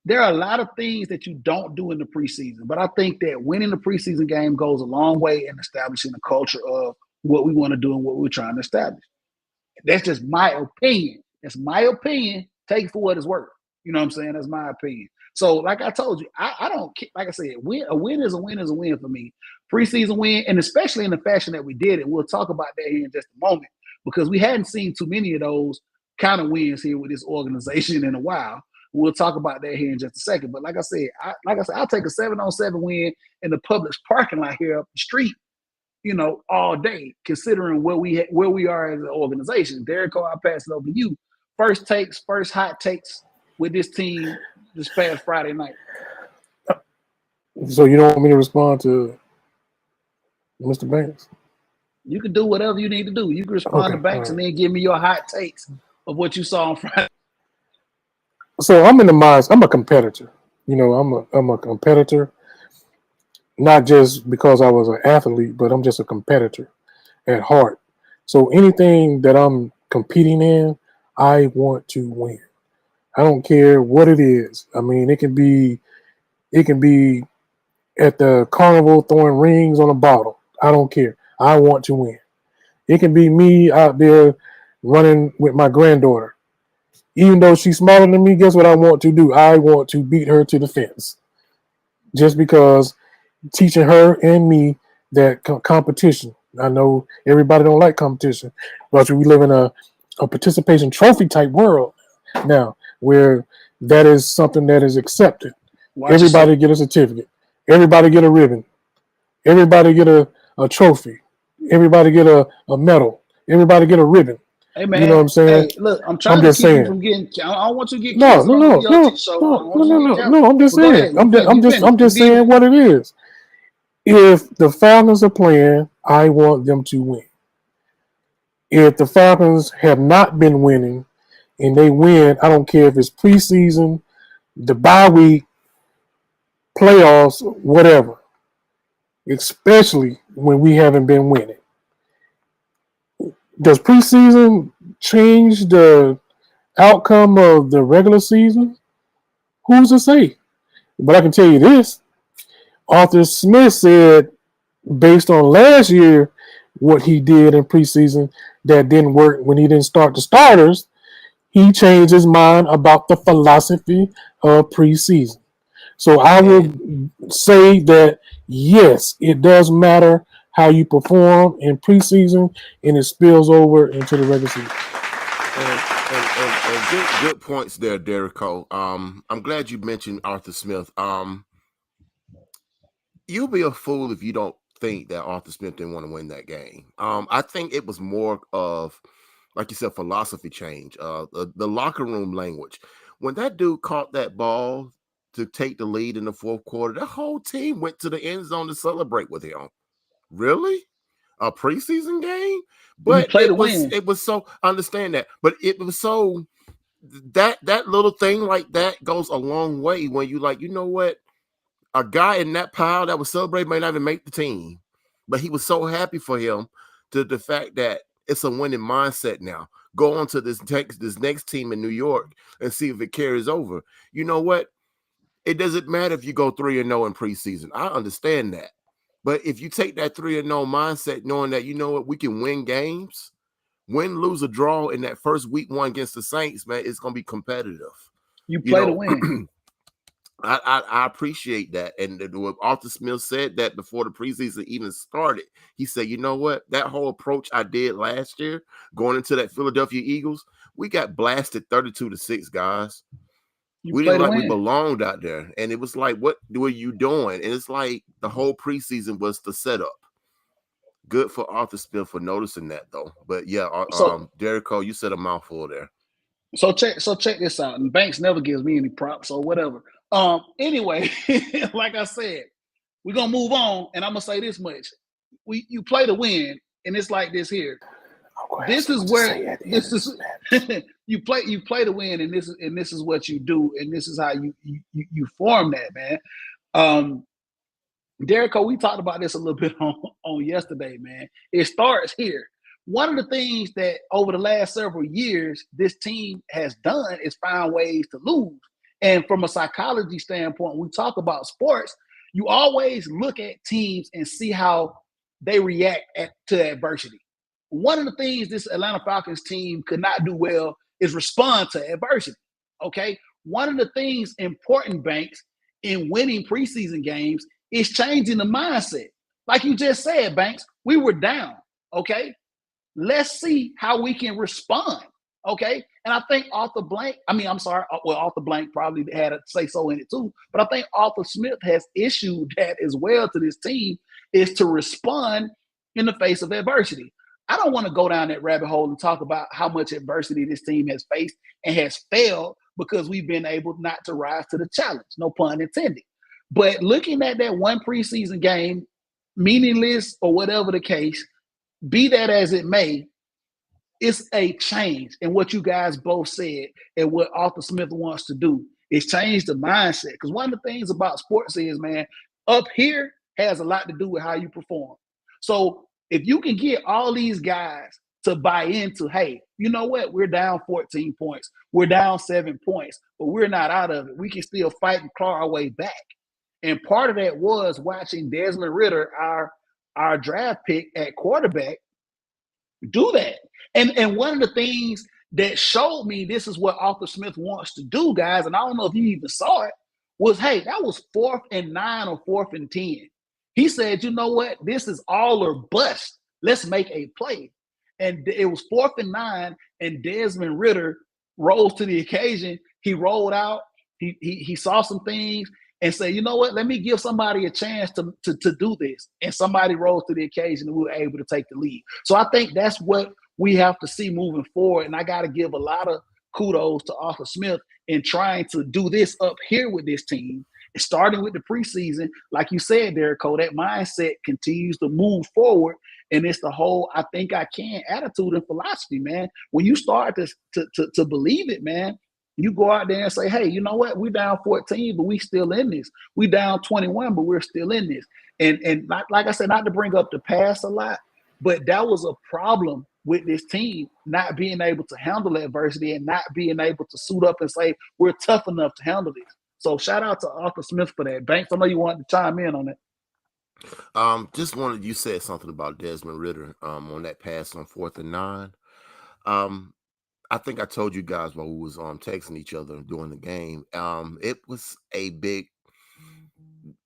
there are a lot of things that you don't do in the preseason, but I think that winning the preseason game goes a long way in establishing the culture of what we want to do and what we're trying to establish. That's just my opinion. That's my opinion. Take it for what it's worth. You know what I'm saying? That's my opinion. So, like I told you, I don't, like I said, a win is a win for me. Preseason win, and especially in the fashion that we did it. We'll talk about that here in just a moment because we hadn't seen too many of those kind of wins here with this organization in a while. We'll talk about that here in just a second. But like I said, I'll take a 7-on-7 win in the Publix parking lot here up the street, all day, considering where we are as an organization. Derico, I'll pass it over to you. First hot takes with this team this past Friday night. So you don't want me to respond to Mr. Banks? You can do whatever you need to do. You can respond to Banks and then give me your hot takes of what you saw on Friday. So I'm in the minds. I'm a competitor. I'm a competitor, not just because I was an athlete, but I'm just a competitor at heart. So anything that I'm competing in, I want to win. I don't care what it is. It can be at the carnival throwing rings on a bottle. I don't care. I want to win. It can be me out there running with my granddaughter. Even though she's smaller than me, guess what I want to do? I want to beat her to the fence. Just because teaching her and me that competition. I know everybody don't like competition, but we live in a participation trophy type world now where that is something that is accepted. Everybody get a certificate. Everybody get a ribbon. Everybody get a trophy. Everybody get a medal. Everybody get a ribbon. Hey man, you know what I'm saying? Hey, look, I'm trying to keep you from getting. I don't want you to get no. I'm just saying. I'm just saying what it is. If the Falcons are playing, I want them to win. if the Falcons have not been winning and they win, I don't care if it's preseason, the bye week, playoffs, whatever, especially when we haven't been winning. Does preseason change the outcome of the regular season? Who's to say? But I can tell you this. Arthur Smith said, based on last year, what he did in preseason that didn't work when he didn't start the starters, he changed his mind about the philosophy of preseason. So I would say that, yes, it does matter how you perform in preseason, and it spills over into the regular season. And good points there, Derico. I'm glad you mentioned Arthur Smith. You'll be a fool if you don't think that Arthur Smith didn't want to win that game. I think it was more of, like you said, philosophy change, the locker room language. When that dude caught that ball to take the lead in the fourth quarter, the whole team went to the end zone to celebrate with him. Really? A preseason game? But it was so, I understand that, but it was so, that little thing like that goes a long way when you like, you know what? A guy in that pile that was celebrating may not even make the team, but he was so happy for him to the fact that it's a winning mindset now. Go on to this next team in New York and see if it carries over. You know what? It doesn't matter if you go 3-0 in preseason. I understand that. But if you take that 3-0 mindset, knowing that, you know what, we can win games, win, lose, or draw in that first week one against the Saints, man, it's going to be competitive. You play to win. I appreciate that. And what Arthur Smith said that before the preseason even started, he said, you know what, that whole approach I did last year, going into that Philadelphia Eagles, we got blasted 32-6, guys. We didn't like we belonged out there. And it was like, what were you doing? And it's like the whole preseason was the setup. Good for Arthur Smith for noticing that, though. But yeah, Derico, you said a mouthful there. So check this out. And Banks never gives me any props or whatever. Anyway, like I said, we're gonna move on, and I'm gonna say this much: you play to win, and it's like this here. This is where this is. you play to win, and this is what you do, and this is how you form that, man. Derico, we talked about this a little bit on yesterday, man. It starts here. One of the things that over the last several years this team has done is find ways to lose. And from a psychology standpoint, when we talk about sports, you always look at teams and see how they react to adversity. One of the things this Atlanta Falcons team could not do well is respond to adversity, okay? One of the things important, Banks, in winning preseason games is changing the mindset. Like you just said, Banks, we were down, okay? Let's see how we can respond, okay? And I think Arthur Blank probably had a say-so in it too, but I think Arthur Smith has issued that as well to this team, is to respond in the face of adversity. I don't want to go down that rabbit hole and talk about how much adversity this team has faced and has failed because we've been able not to rise to the challenge, no pun intended. But looking at that one preseason game, meaningless or whatever the case, be that as it may, it's a change in what you guys both said and what Arthur Smith wants to do. It's change the mindset. Because one of the things about sports is, man, up here has a lot to do with how you perform. So if you can get all these guys to buy into, hey, you know what? We're down 14 points. We're down 7 points, but we're not out of it. We can still fight and claw our way back. And part of that was watching Desmond Ridder, our draft pick at quarterback, do that. And one of the things that showed me this is what Arthur Smith wants to do, guys, and I don't know if you even saw it, was, hey, that was 4th and 9 or 4th and 10. He said, you know what? This is all or bust. Let's make a play. And it was 4th and 9, and Desmond Ridder rose to the occasion. He rolled out. He saw some things and said, you know what? Let me give somebody a chance to do this. And somebody rose to the occasion and we were able to take the lead. So I think that's what we have to see moving forward. And I got to give a lot of kudos to Arthur Smith in trying to do this up here with this team. Starting with the preseason, like you said, Derico, that mindset continues to move forward. And it's the whole "I think I can" attitude and philosophy, man. When you start to believe it, man, you go out there and say, "Hey, you know what? We down 14, but we still in this. We down 21, but we're still in this." And like I said, not to bring up the past a lot, but that was a problem with this team not being able to handle adversity and not being able to suit up and say we're tough enough to handle this. So shout out to Arthur Smith for that. Banks, I know you wanted to chime in on it. Just wanted you said something about Desmond Ritter on that pass on 4th and 9. I think I told you guys while we was texting each other during the game. It was a big,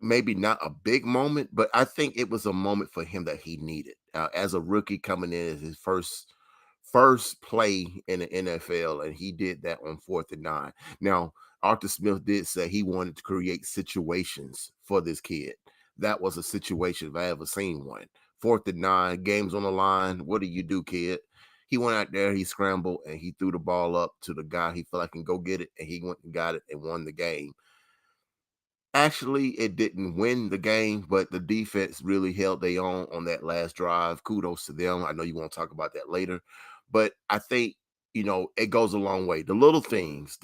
maybe not a big moment, but I think it was a moment for him that he needed as a rookie coming in as his first play in the NFL, and he did that on 4th and 9. Now, Arthur Smith did say he wanted to create situations for this kid. That was a situation if I ever seen one. 4th and 9, games on the line. What do you do, kid? He went out there, he scrambled, and he threw the ball up to the guy he felt like can go get it, and he went and got it and won the game. Actually, it didn't win the game, but the defense really held their own on that last drive. Kudos to them. I know you want to talk about that later, but I think, it goes a long way. The little things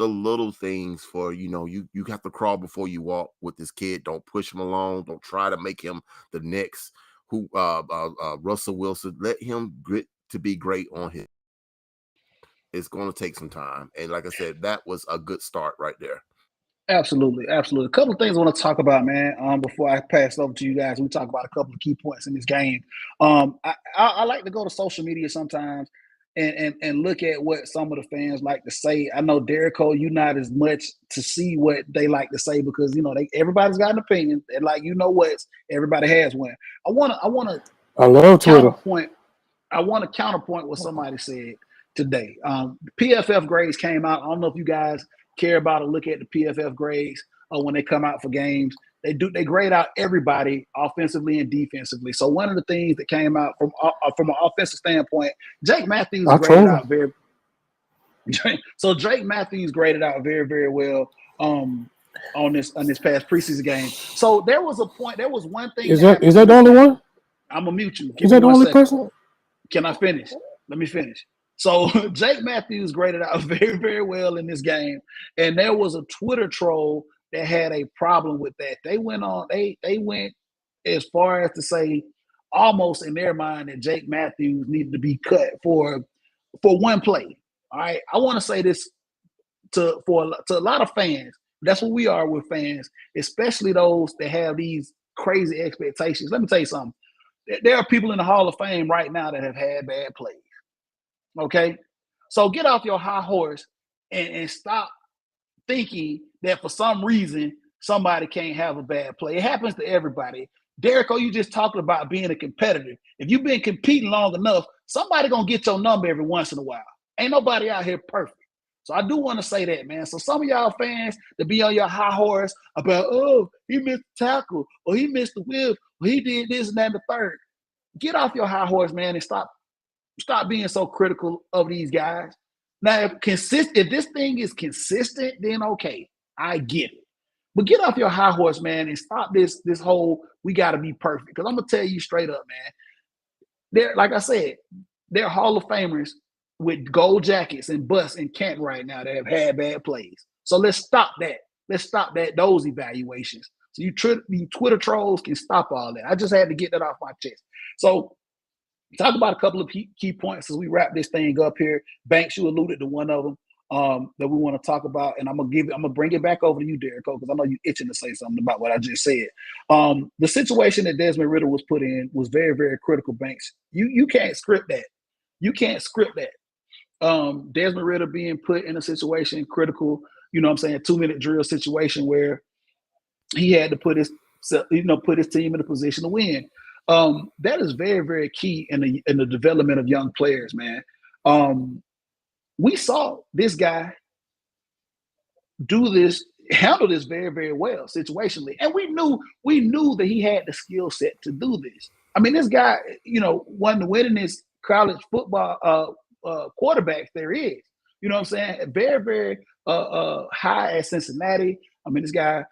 for, you have to crawl before you walk with this kid. Don't push him along. Don't try to make him the next Russell Wilson. Let him grit to be great on his. It's going to take some time. And like I said, that was a good start right there. Absolutely. A couple of things I want to talk about, man. Before I pass it over to you guys, we talk about a couple of key points in this game. I like to go to social media sometimes and look at what some of the fans like to say. I know Derek Cole, you not as much to see what they like to say because everybody's got an opinion. And everybody has one. I love Twitter. I want to counterpoint what somebody said today. PFF grades came out. I don't know if you guys care about or look at the PFF grades when they come out for games. They grade out everybody offensively and defensively. So one of the things that came out from an offensive standpoint, Jake Matthews graded out very. So Jake Matthews graded out very, very well on this past preseason game. So there was one thing. Is that the only one? I'm gonna mute you. Is that the only person? Can I finish? Let me finish. So Jake Matthews graded out very, very well in this game, and there was a Twitter troll that had a problem with that. They went as far as to say, almost in their mind, that Jake Matthews needed to be cut for one play. All right, I want to say this to a lot of fans. That's what we are with fans, especially those that have these crazy expectations. Let me tell you something. There are people in the Hall of Fame right now that have had bad plays. Okay, so get off your high horse and stop thinking that for some reason somebody can't have a bad play. It happens to everybody. Derek, you just talking about being a competitor. If you've been competing long enough, somebody gonna get your number every once in a while. Ain't nobody out here perfect. So I do want to say that, man. So some of y'all fans that be on your high horse about, he missed the tackle, or he missed the whip, or he did this and that and the third. Get off your high horse, man, and stop being so critical of these guys. Now, if this thing is consistent, then okay, I get it. But get off your high horse, man, and stop this whole we got to be perfect. Because I'm going to tell you straight up, man, they're, like I said, they're Hall of Famers with gold jackets and busts in Canton right now that have had bad plays. So let's stop that. Those evaluations. So you Twitter trolls can stop all that. I just had to get that off my chest. So talk about a couple of key points as we wrap this thing up here. Banks, you alluded to one of them that we want to talk about, and I'm gonna bring it back over to you, Derek, because I know you're itching to say something about what I just said. The situation that Desmond Ritter was put in was very, very critical. Banks, you can't script that. You can't script that. Desmond Ritter being put in a situation critical, 2-minute drill situation where he had to put his team in a position to win. That is very, very key in the development of young players, man. We saw this guy handle this very, very well situationally, and we knew that he had the skill set to do this. I mean, this guy, one of the winningest college football quarterbacks there is. You know what I'm saying? Very, very high at Cincinnati. I mean, this guy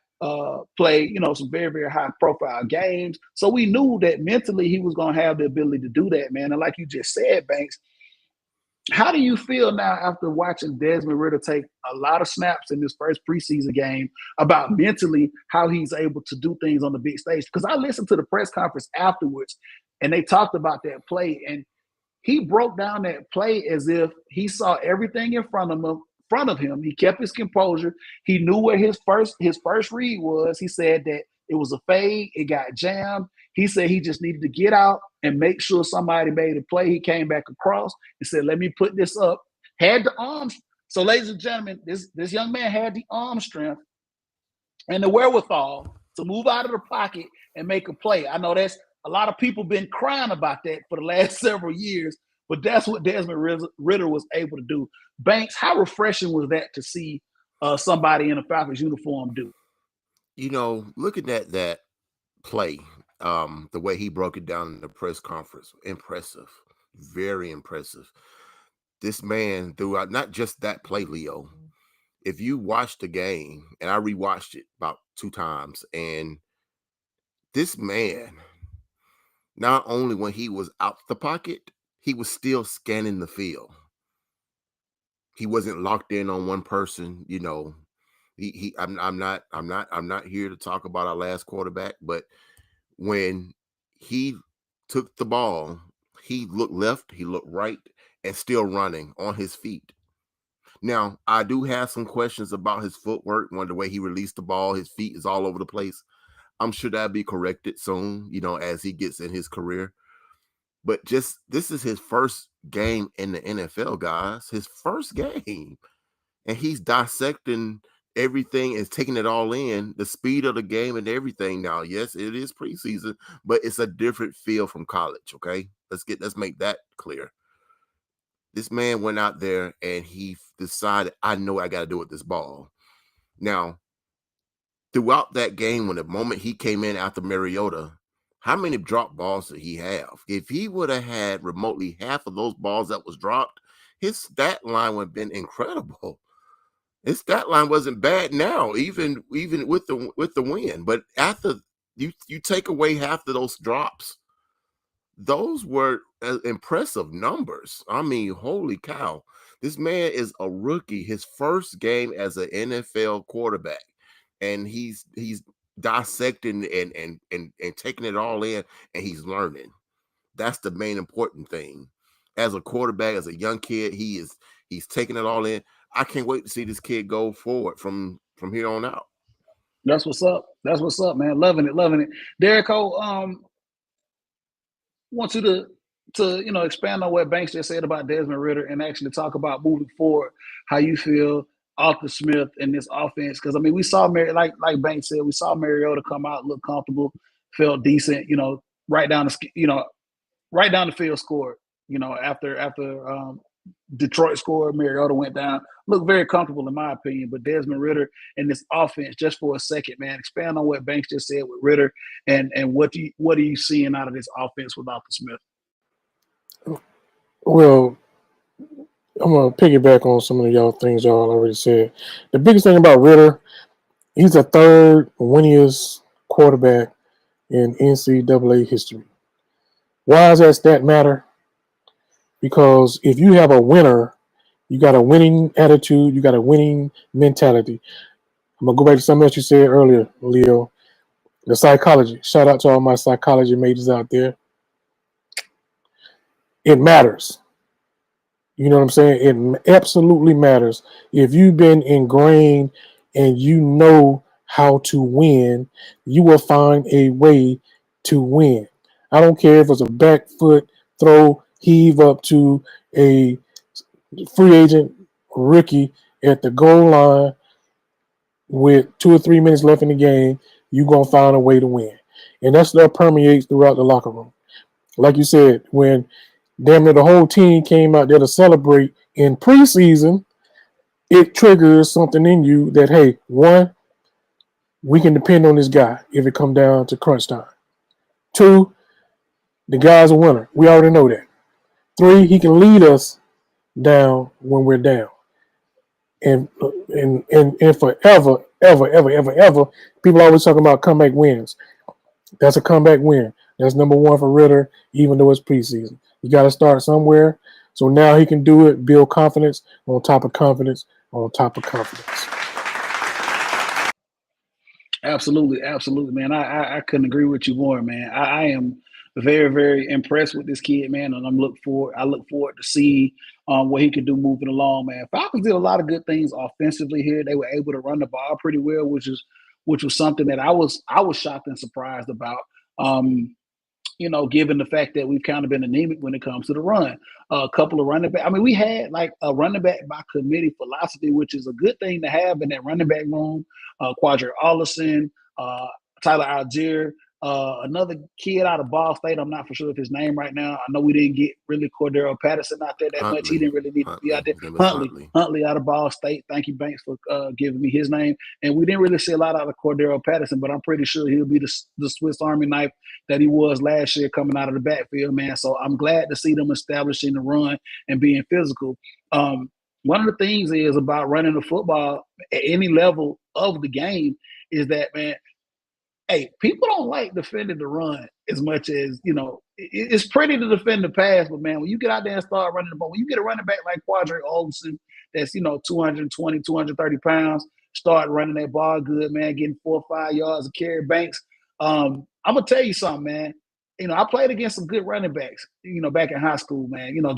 play, some very, very high profile games. So we knew that mentally he was going to have the ability to do that, man. And like you just said, Banks, how do you feel now after watching Desmond Ridder take a lot of snaps in this first preseason game about mentally how he's able to do things on the big stage? Because I listened to the press conference afterwards and they talked about that play, and he broke down that play as if he saw everything in front of him. He kept his composure. He knew where his first read was. He said that it was a fade. It got jammed. He said he just needed to get out and make sure somebody made a play. He came back across and said, let me put this up. Had the arms. So, ladies and gentlemen, this young man had the arm strength and the wherewithal to move out of the pocket and make a play. I know that's a lot of people been crying about that for the last several years, but that's what Desmond Ridder was able to do. Banks, how refreshing was that to see somebody in a Falcons uniform do? Looking at that play, the way he broke it down in the press conference, impressive, very impressive. This man throughout, not just that play, Leo. If you watch the game, and I rewatched it about 2 times, and this man, not only when he was out the pocket, he was still scanning the field. He wasn't locked in on one person. I'm not here to talk about our last quarterback, but when he took the ball, he looked left, he looked right, and still running on his feet. Now, I do have some questions about his footwork. The way he released the ball, his feet is all over the place. I'm sure that'll be corrected soon, as he gets in his career. But this is his first game in the NFL, guys. His first game. And he's dissecting everything and taking it all in, the speed of the game and everything. Now, yes, it is preseason, but it's a different feel from college, okay? Let's make that clear. This man went out there and he decided, I know what I got to do with this ball. Now, throughout that game, when the moment he came in after Mariota, how many drop balls did he have? If he would have had remotely half of those balls that was dropped, his stat line would have been incredible. His stat line wasn't bad now, even with the win. But after you take away half of those drops, those were impressive numbers. I mean, holy cow. This man is a rookie, his first game as an NFL quarterback. And he's dissecting and taking it all in, and he's learning. That's the main important thing. As a quarterback, as a young kid, he's taking it all in. I can't wait to see this kid go forward from here on out. That's what's up. That's what's up, man. Loving it. Derek O, want you to expand on what Banks just said about Desmond Ridder and actually talk about moving forward, how you feel Arthur Smith in this offense. Because, I mean, we saw, like Banks said, we saw Mariota come out, look comfortable, felt decent, right down the field scored, after Detroit scored, Mariota went down. Looked very comfortable in my opinion. But Desmond Ridder and this offense, just for a second, man, expand on what Banks just said with Ridder and what are you seeing out of this offense with Arthur Smith? Well, I'm going to piggyback on some of y'all things y'all already said. The biggest thing about Ridder, he's the third winningest quarterback in NCAA history. Why does that stat matter? Because if you have a winner, you got a winning attitude, you got a winning mentality. I'm going to go back to something else you said earlier, Leo. The psychology. Shout out to all my psychology majors out there. It matters. You know what I'm saying? It absolutely matters. If you've been ingrained and you know how to win, you will find a way to win. I don't care if it's a back foot throw, heave up to a free agent rookie at the goal line with 2 or 3 minutes left in the game, you're going to find a way to win. And that's what permeates throughout the locker room. Like you said, when damn near the whole team came out there to celebrate in preseason, it triggers something in you that, hey, one, we can depend on this guy if it come down to crunch time. 2, the guy's a winner. We already know that. 3, he can lead us down when we're down. And forever, ever. People always talking about comeback wins. That's a comeback win. That's number one for Ritter, even though it's preseason. You got to start somewhere. So now he can do it, build confidence on top of confidence on top of confidence. Absolutely, absolutely, man. I couldn't agree with you more, man. I am very, very impressed with this kid, man, and I look forward to see what he can do moving along, man. Falcons did a lot of good things offensively here. They were able to run the ball pretty well, which was something that I was shocked and surprised about. Given the fact that we've kind of been anemic when it comes to the run. A couple of running back. I mean, we had like a running back by committee philosophy, which is a good thing to have in that running back room. Quadri Allison, Tyler Algier, another kid out of Ball State. I'm not for sure of his name right now. I know we didn't get really Cordero Patterson out there that much. He didn't really need to be out there. Huntley out of Ball State. Thank you, Banks, for giving me his name. And we didn't really see a lot out of Cordero Patterson, but I'm pretty sure he'll be the Swiss Army knife that he was last year coming out of the backfield, man. So I'm glad to see them establishing the run and being physical. One of the things is about running the football at any level of the game is that, man, hey, people don't like defending the run as much as, it's pretty to defend the pass, but, man, when you get out there and start running the ball, when you get a running back like Quadri Olson that's, 220, 230 pounds, start running that ball good, man, getting 4 or 5 yards of carry. Banks, I'm going to tell you something, man. I played against some good running backs, back in high school, man. I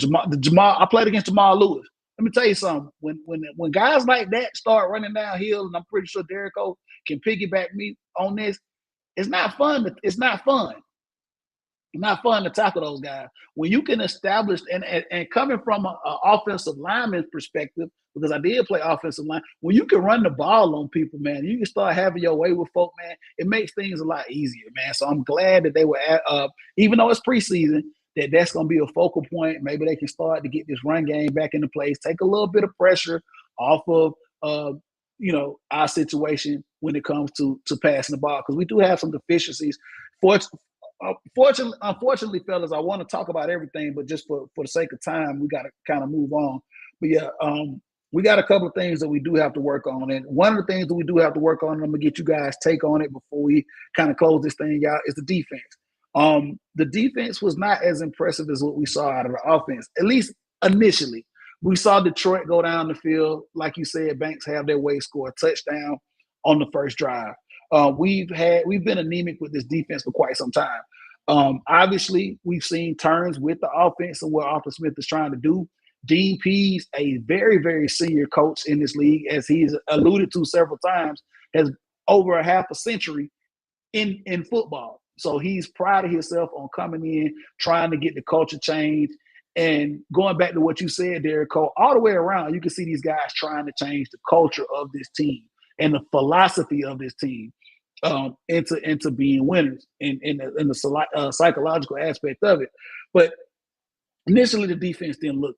played against Jamal Lewis. Let me tell you something. When guys like that start running downhill, and I'm pretty sure Derek O can piggyback me on this, it's not fun. It's not fun. It's not fun to tackle those guys. When you can establish, and coming from an offensive lineman perspective, because I did play offensive line, when you can run the ball on people, man, you can start having your way with folk, man, it makes things a lot easier, man. So I'm glad that they were even though it's preseason, that's going to be a focal point. Maybe they can start to get this run game back into place, take a little bit of pressure off of our situation when it comes to passing the ball, because we do have some deficiencies. Unfortunately, fellas, I want to talk about everything, but just for the sake of time, we got to kind of move on. But yeah, we got a couple of things that we do have to work on, and one of the things that we do have to work on, and I'm gonna get you guys' take on it before we kind of close this thing out, is the defense. The defense was not as impressive as what we saw out of the offense, at least initially. We saw Detroit go down the field, like you said, Banks have their way, score a touchdown on the first drive. We've been anemic with this defense for quite some time. Obviously, we've seen turns with the offense and what Arthur Smith is trying to do. Dean Pease, a very, very senior coach in this league, as he's alluded to several times, has over a half a century in football. So he's prided himself on coming in, trying to get the culture changed. And going back to what you said, Derek Cole, all the way around, you can see these guys trying to change the culture of this team and the philosophy of this team into being winners in the psychological aspect of it. But initially, the defense didn't look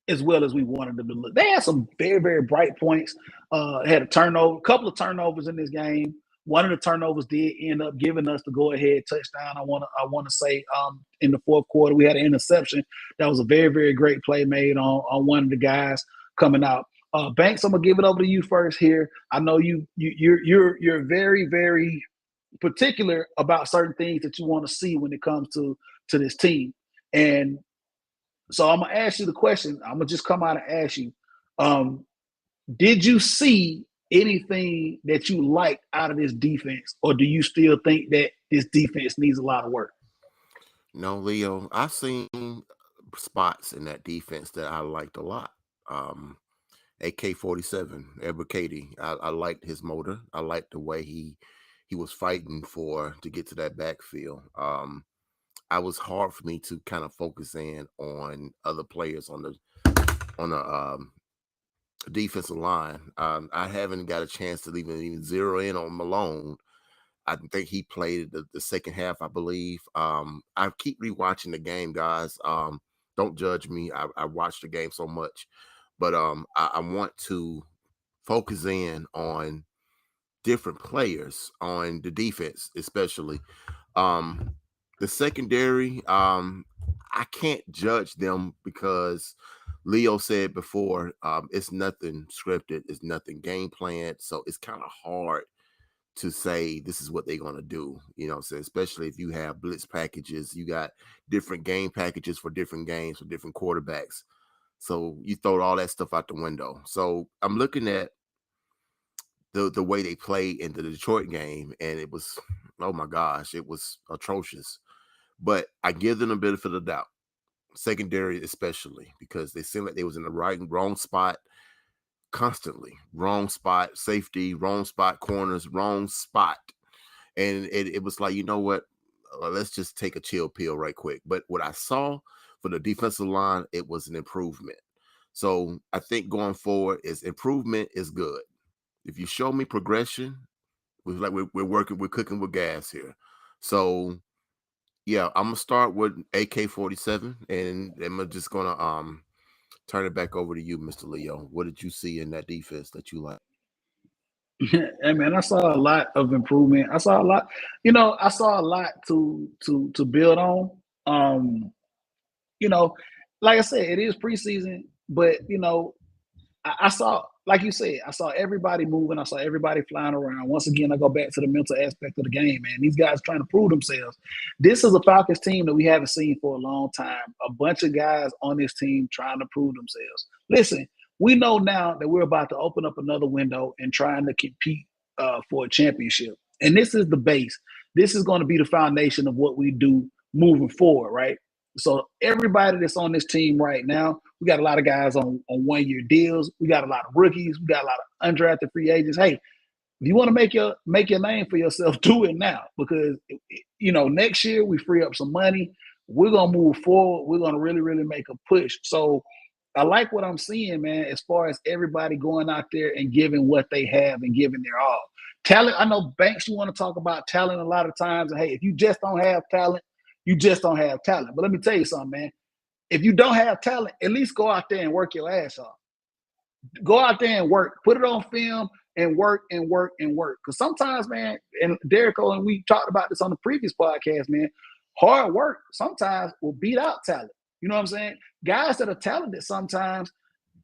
as well as we wanted them to look. They had some very, very bright points. Had a couple of turnovers in this game. One of the turnovers did end up giving us the go-ahead touchdown. I want to say in the fourth quarter we had an interception. That was a very, very great play made on one of the guys coming out. Banks, I'm gonna give it over to you first here. I know you're very, very particular about certain things that you want to see when it comes to this team, and so I'm gonna ask you the question. I'm gonna just come out and ask you: did you see anything that you liked out of this defense, or do you still think that this defense needs a lot of work? No, Leo, I've seen spots in that defense that I liked a lot. AK-47, Edward Cady. I liked his motor. I liked the way he was fighting to get to that backfield. I was hard for me to kind of focus in on other players on the defensive line. I haven't got a chance to even zero in on Malone. I think he played the second half, I believe. I keep rewatching the game, guys. Don't judge me. I watched the game so much, but I want to focus in on different players on the defense, especially. The secondary, I can't judge them because Leo said before, it's nothing scripted, it's nothing game planned, so it's kind of hard to say this is what they're going to do, you know, so especially if you have blitz packages, you got different game packages for different games for different quarterbacks. So you throw all that stuff out the window. So I'm looking at the way they played in the Detroit game, and it was, oh my gosh, it was atrocious. But I give them a benefit of the doubt, secondary especially, because they seemed like they was in the wrong spot constantly. Wrong spot, safety, wrong spot, corners, wrong spot. And it was like, you know what? Let's just take a chill pill right quick. But what I saw for the defensive line, it was an improvement. So I think going forward is improvement is good. If you show me progression, we're cooking with gas here. So yeah, I'm gonna start with AK-47, and I'm just gonna turn it back over to you, Mr. Leo. What did you see in that defense that you like? Hey man, I saw a lot of improvement. I saw a lot, I saw a lot to build on. You know, like I said, it is preseason, but I saw, like you said, I saw everybody moving. I saw everybody flying around. Once again, I go back to the mental aspect of the game, man. These guys trying to prove themselves. This is a Falcons team that we haven't seen for a long time. A bunch of guys on this team trying to prove themselves. Listen, we know now that we're about to open up another window and trying to compete for a championship. And this is the base. This is going to be the foundation of what we do moving forward, right? So everybody that's on this team right now, we got a lot of guys on 1-year deals. We got a lot of rookies. We got a lot of undrafted free agents. Hey, if you want to make your name for yourself, do it now, because next year we free up some money. We're gonna move forward. We're gonna really, really make a push. So I like what I'm seeing, man, as far as everybody going out there and giving what they have and giving their all. Talent, I know, Banks, you want to talk about talent a lot of times. And hey, if you just don't have talent, you just don't have talent. But let me tell you something, man. If you don't have talent, at least go out there and work your ass off. Go out there and work. Put it on film and work and work and work. Because sometimes, man, and Derrico, and we talked about this on the previous podcast, man, hard work sometimes will beat out talent. You know what I'm saying? Guys that are talented sometimes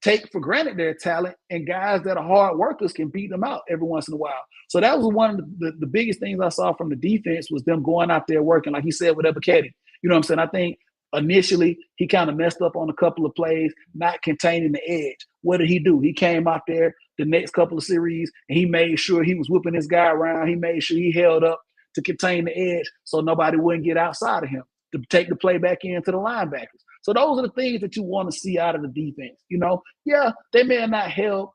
take for granted their talent, and guys that are hard workers can beat them out every once in a while. So that was one of the biggest things I saw from the defense, was them going out there working, like he said with Ebiketie. You know what I'm saying? I think initially he kind of messed up on a couple of plays, not containing the edge. What did he do? He came out there the next couple of series and he made sure he was whipping his guy around. He made sure he held up to contain the edge so nobody wouldn't get outside of him, to take the play back into the linebackers. So those are the things that you want to see out of the defense. Yeah, they may have not held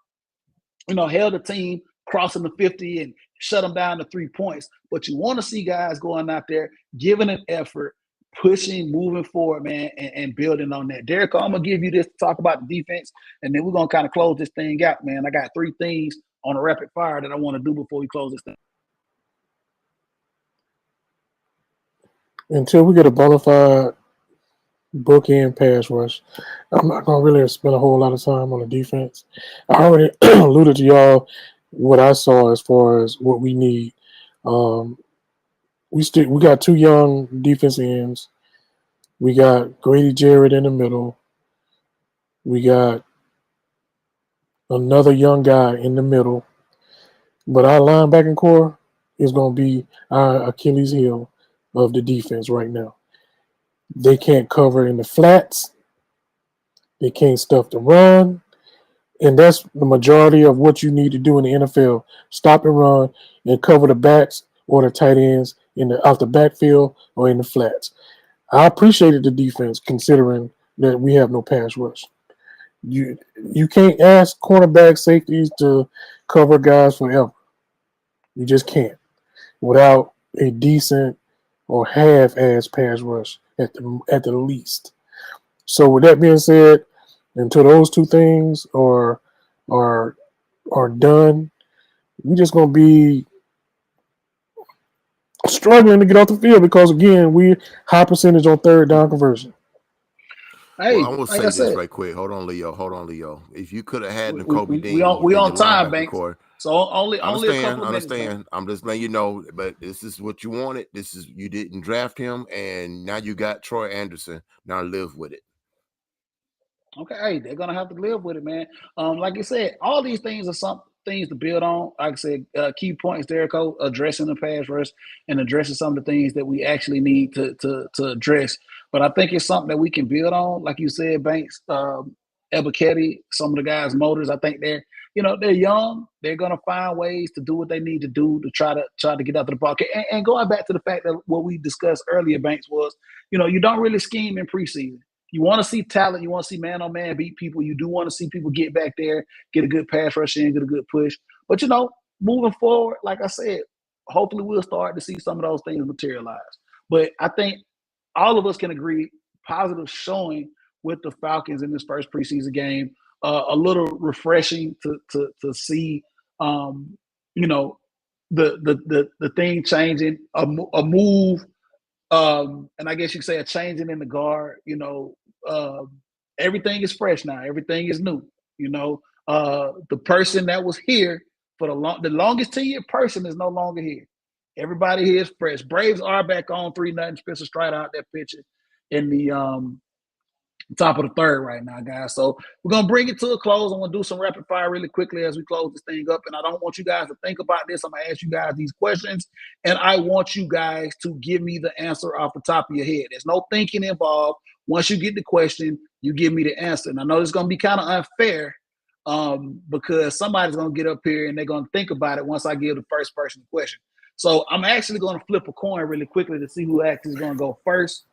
the team crossing the 50 and shut them down to 3 points, but you want to see guys going out there, giving an effort, pushing, moving forward, man, and building on that. Derek, I'm going to give you this to talk about the defense, and then we're going to kind of close this thing out, man. I got 3 things on a rapid fire that I want to do before we close this thing. Until we get a bona fide bookend pass rush, I'm not going to really spend a whole lot of time on the defense. I already alluded to y'all what I saw as far as what we need. We got 2 young defense ends. We got Grady Jarrett in the middle. We got another young guy in the middle. But our linebacking core is going to be our Achilles heel of the defense right now. They can't cover in the flats. They can't stuff the run. And that's the majority of what you need to do in the NFL. Stop and run and cover the backs or the tight ends off the backfield or in the flats. I appreciated the defense considering that we have no pass rush. You can't ask cornerback safeties to cover guys forever. You just can't without a decent or half-ass pass rush at the least. So with that being said, until those 2 things are done, we're just gonna be struggling to get off the field because again, we high percentage on 3rd down conversion. Hey, well, I will say this right quick. Hold on, Leo. If you could have had Nakobe Dean, we on time, Banks. Core, so only a couple of minutes. I'm just letting you know, but this is what you wanted. You didn't draft him, and now you got Troy Anderson. Now live with it. Okay, hey, they're gonna have to live with it, man. Like I said, all these things are some things to build on. Like I said, key points, Jericho, addressing the pass rush and addressing some of the things that we actually need to address. But I think it's something that we can build on. Like you said, Banks, Ebiketie, some of the guys' motors. I think they're young. They're gonna find ways to do what they need to do to try to get out to the ball. And going back to the fact that what we discussed earlier, Banks, was you don't really scheme in preseason. You want to see talent. You want to see man-on-man beat people. You do want to see people get back there, get a good pass rush in, get a good push. But, moving forward, like I said, hopefully we'll start to see some of those things materialize. But I think all of us can agree, positive showing with the Falcons in this first preseason game. A little refreshing to see, the thing changing, a move. And I guess you could say a changing in the guard. Everything is fresh now. Everything is new. The person that was here for the longest tenured person is no longer here. Everybody here is fresh. Braves are back on 3-0. Spencer Strider out there pitching in the top of the third right now, guys. So we're going to bring it to a close. I'm going to do some rapid fire really quickly as we close this thing up. And I don't want you guys to think about this. I'm going to ask you guys these questions, and I want you guys to give me the answer off the top of your head. There's no thinking involved. Once you get the question, you give me the answer. And I know it's going to be kind of unfair because somebody's going to get up here and they're going to think about it once I give the first person the question. So I'm actually going to flip a coin really quickly to see who actually is going to go first.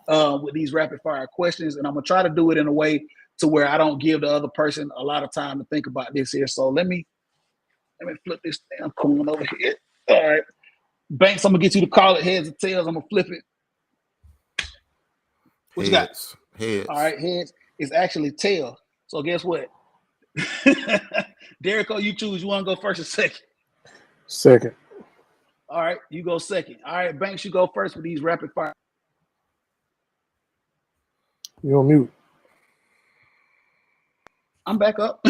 With these rapid fire questions, and I'm gonna try to do it in a way to where I don't give the other person a lot of time to think about this here. So let me flip this damn coin over here. All right, Banks, I'm gonna get you to call it heads or tails. I'm gonna flip it. What you got? Heads. All right, heads is actually tail. So guess what? Jericho, you choose. You want to go first or second? Second. All right, you go second. All right, Banks, you go first with these rapid fire. You're on mute. I'm back up.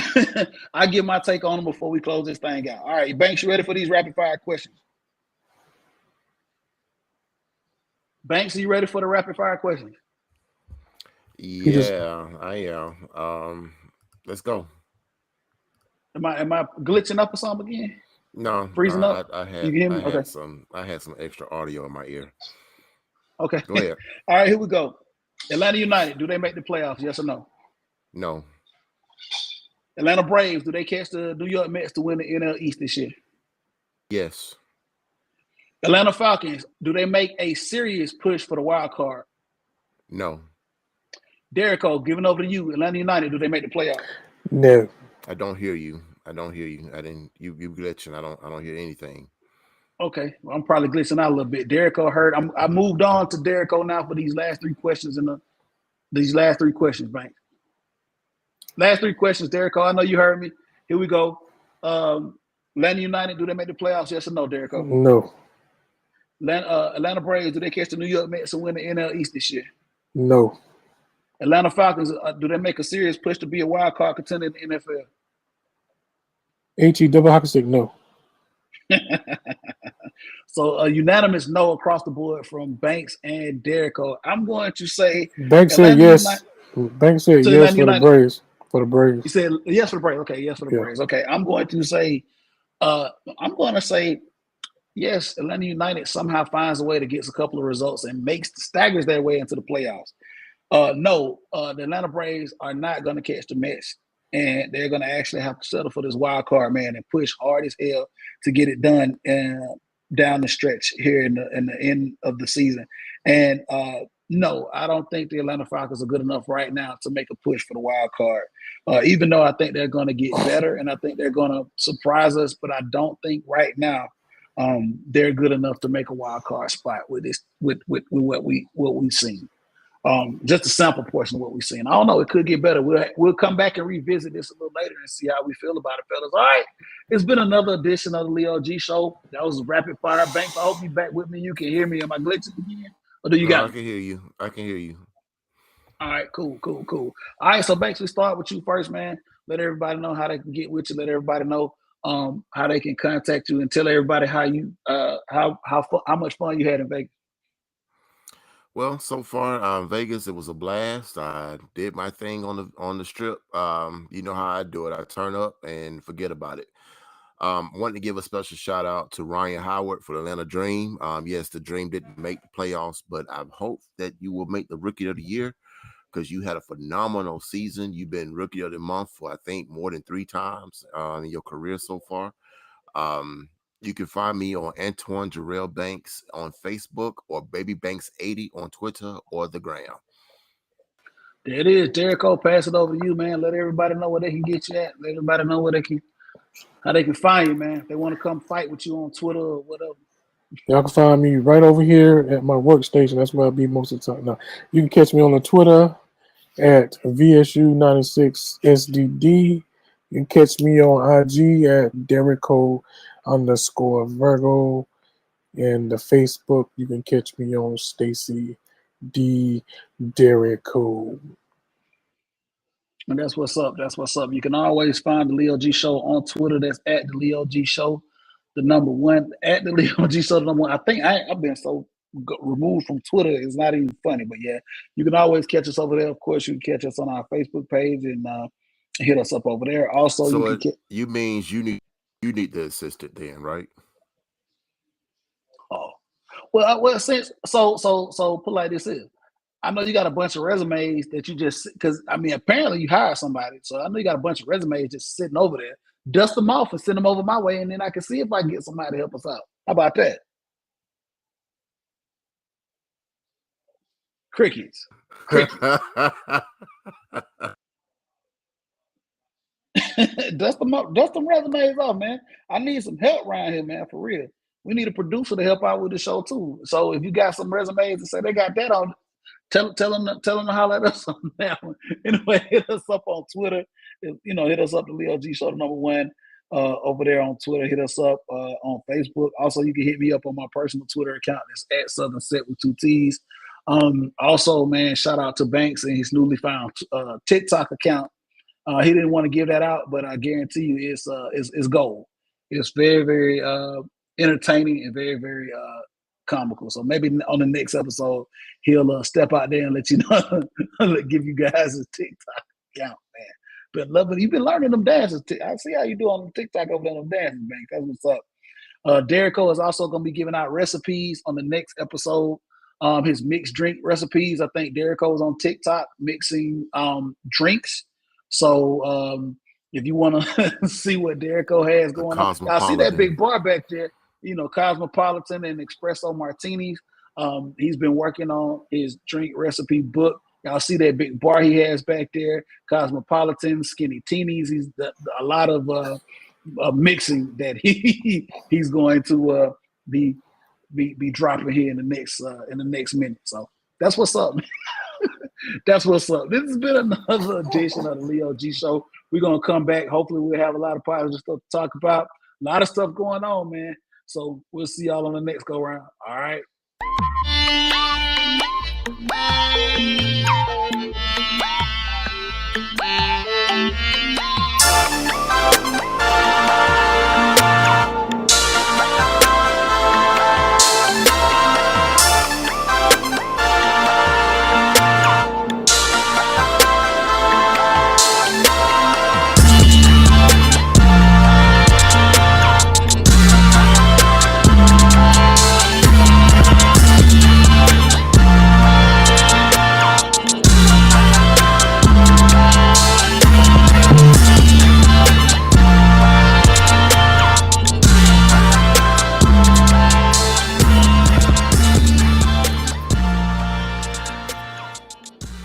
I give my take on them before we close this thing out. All right, Banks, you ready for these rapid fire questions? Banks, are you ready for the rapid fire questions? Yeah, I am. Let's go. Am I glitching up or something again? No, freezing up. I had some extra audio in my ear. Okay. Go ahead. All right, here we go. Atlanta United, do they make the playoffs? Yes or no? No. Atlanta Braves, do they catch the New York Mets to win the NL East this year? Yes. Atlanta Falcons, do they make a serious push for the wild card? No. Jericho, giving over to you. Atlanta United, do they make the playoffs? No. I don't hear you. I didn't. You glitching. I don't hear anything. Okay, well, I'm probably glitching out a little bit. Jericho heard. I moved on to Jericho now for these last three questions Bank. Last three questions, Jericho. I know you heard me. Here we go. Atlanta United, do they make the playoffs? Yes or no, Jericho? No. Atlanta Braves, do they catch the New York Mets and win the NL East this year? No. Atlanta Falcons, do they make a serious push to be a wild card contender in the NFL? H-E double hockey stick, no. So a unanimous no across the board from Banks and Jericho. I'm going to say Banks said yes. Banks said yes for the Braves. For the Braves. He said yes for the Braves. Okay, yes for the Braves. Okay, I'm going to say yes, Atlanta United somehow finds a way to get a couple of results and staggers their way into the playoffs. No, the Atlanta Braves are not going to catch the Mets, and they're going to actually have to settle for this wild card, man, and push hard as hell to get it done down the stretch here in the end of the season. And no, I don't think the Atlanta Falcons are good enough right now to make a push for the wild card. Even though I think they're going to get better and I think they're going to surprise us, but I don't think right now they're good enough to make a wild card spot with this with what we've seen. Just a sample portion of what we've seen. I don't know. It could get better. We'll come back and revisit this a little later and see how we feel about it, fellas. All right. It's been another edition of the Leo G Show. That was Rapid Fire. Banks, I hope you're back with me. You can hear me. Am I glitching again? Or do you got me? I can hear you. All right. Cool. All right. So, Banks, we start with you first, man. Let everybody know how they can get with you. Let everybody know how they can contact you and tell everybody how you how much fun you had in Vegas. Well, so far, Vegas, it was a blast. I did my thing on the strip. You know how I do it. I turn up and forget about it. Wanted to give a special shout out to Ryan Howard for the Atlanta Dream. Yes, the Dream didn't make the playoffs, but I hope that you will make the Rookie of the Year because you had a phenomenal season. You've been Rookie of the Month for I think more than 3 times in your career so far. You can find me on Antoine Jarrell Banks on Facebook or Baby Banks 80 on Twitter or the Gram. There it is. Jericho, pass it over to you, man. Let everybody know where they can get you at. Let everybody know how they can find you, man. If they want to come fight with you on Twitter or whatever. Y'all can find me right over here at my workstation. That's where I'll be most of the time. Now, you can catch me on the Twitter at VSU96SDD. You can catch me on IG at Derrico_Virgo. And the Facebook, you can catch me on Stacy D. Derrico. And that's what's up. That's what's up. You can always find the Leo G Show on Twitter. That's at the Leo G Show, the number one. At the Leo G Show, the number one. I think I've been so removed from Twitter. It's not even funny. But yeah, you can always catch us over there. Of course, you can catch us on our Facebook page and hit us up over there. Also, so you means you need the assistant then, right? Oh, well, since so put like this is. I know you got a bunch of resumes that you just because I mean apparently you hired somebody, so I know you got a bunch of resumes just sitting over there. Dust them off and send them over my way, and then I can see if I can get somebody to help us out. How about that? Crickets. Dust them resumes off, man. I need some help around here, man, for real. We need a producer to help out with the show too. So if you got some resumes and say they got that on, tell them to holler at us on that one. Anyway, hit us up on Twitter. Hit us up the Leo G Show, the number one, over there on Twitter. Hit us up on Facebook. Also, you can hit me up on my personal Twitter account. That's at Southern Set with 2 T's. Also, man, shout out to Banks and his newly found TikTok account. He didn't want to give that out, but I guarantee you it's gold. It's very, very entertaining and very, very comical. So maybe on the next episode, he'll step out there and let you know, give you guys his TikTok account, man. But love it. You've been learning them dances. I see how you do on TikTok over there on them dances, man. That's what's up. Derrico is also going to be giving out recipes on the next episode. His mixed drink recipes. I think Derrico is on TikTok mixing drinks. So if you want to see what Derrico has going on, I see that big bar back there. Cosmopolitan and Espresso Martinis. He's been working on his drink recipe book. Y'all see that big bar he has back there. Cosmopolitan, Skinny Teenies. He's a lot of mixing that he's going to be dropping here in the next minute. So that's what's up. That's what's up. This has been another edition of the Leo G Show. We're gonna come back. Hopefully, we'll have a lot of positive stuff to talk about. A lot of stuff going on, man. So we'll see y'all on the next go round. All right.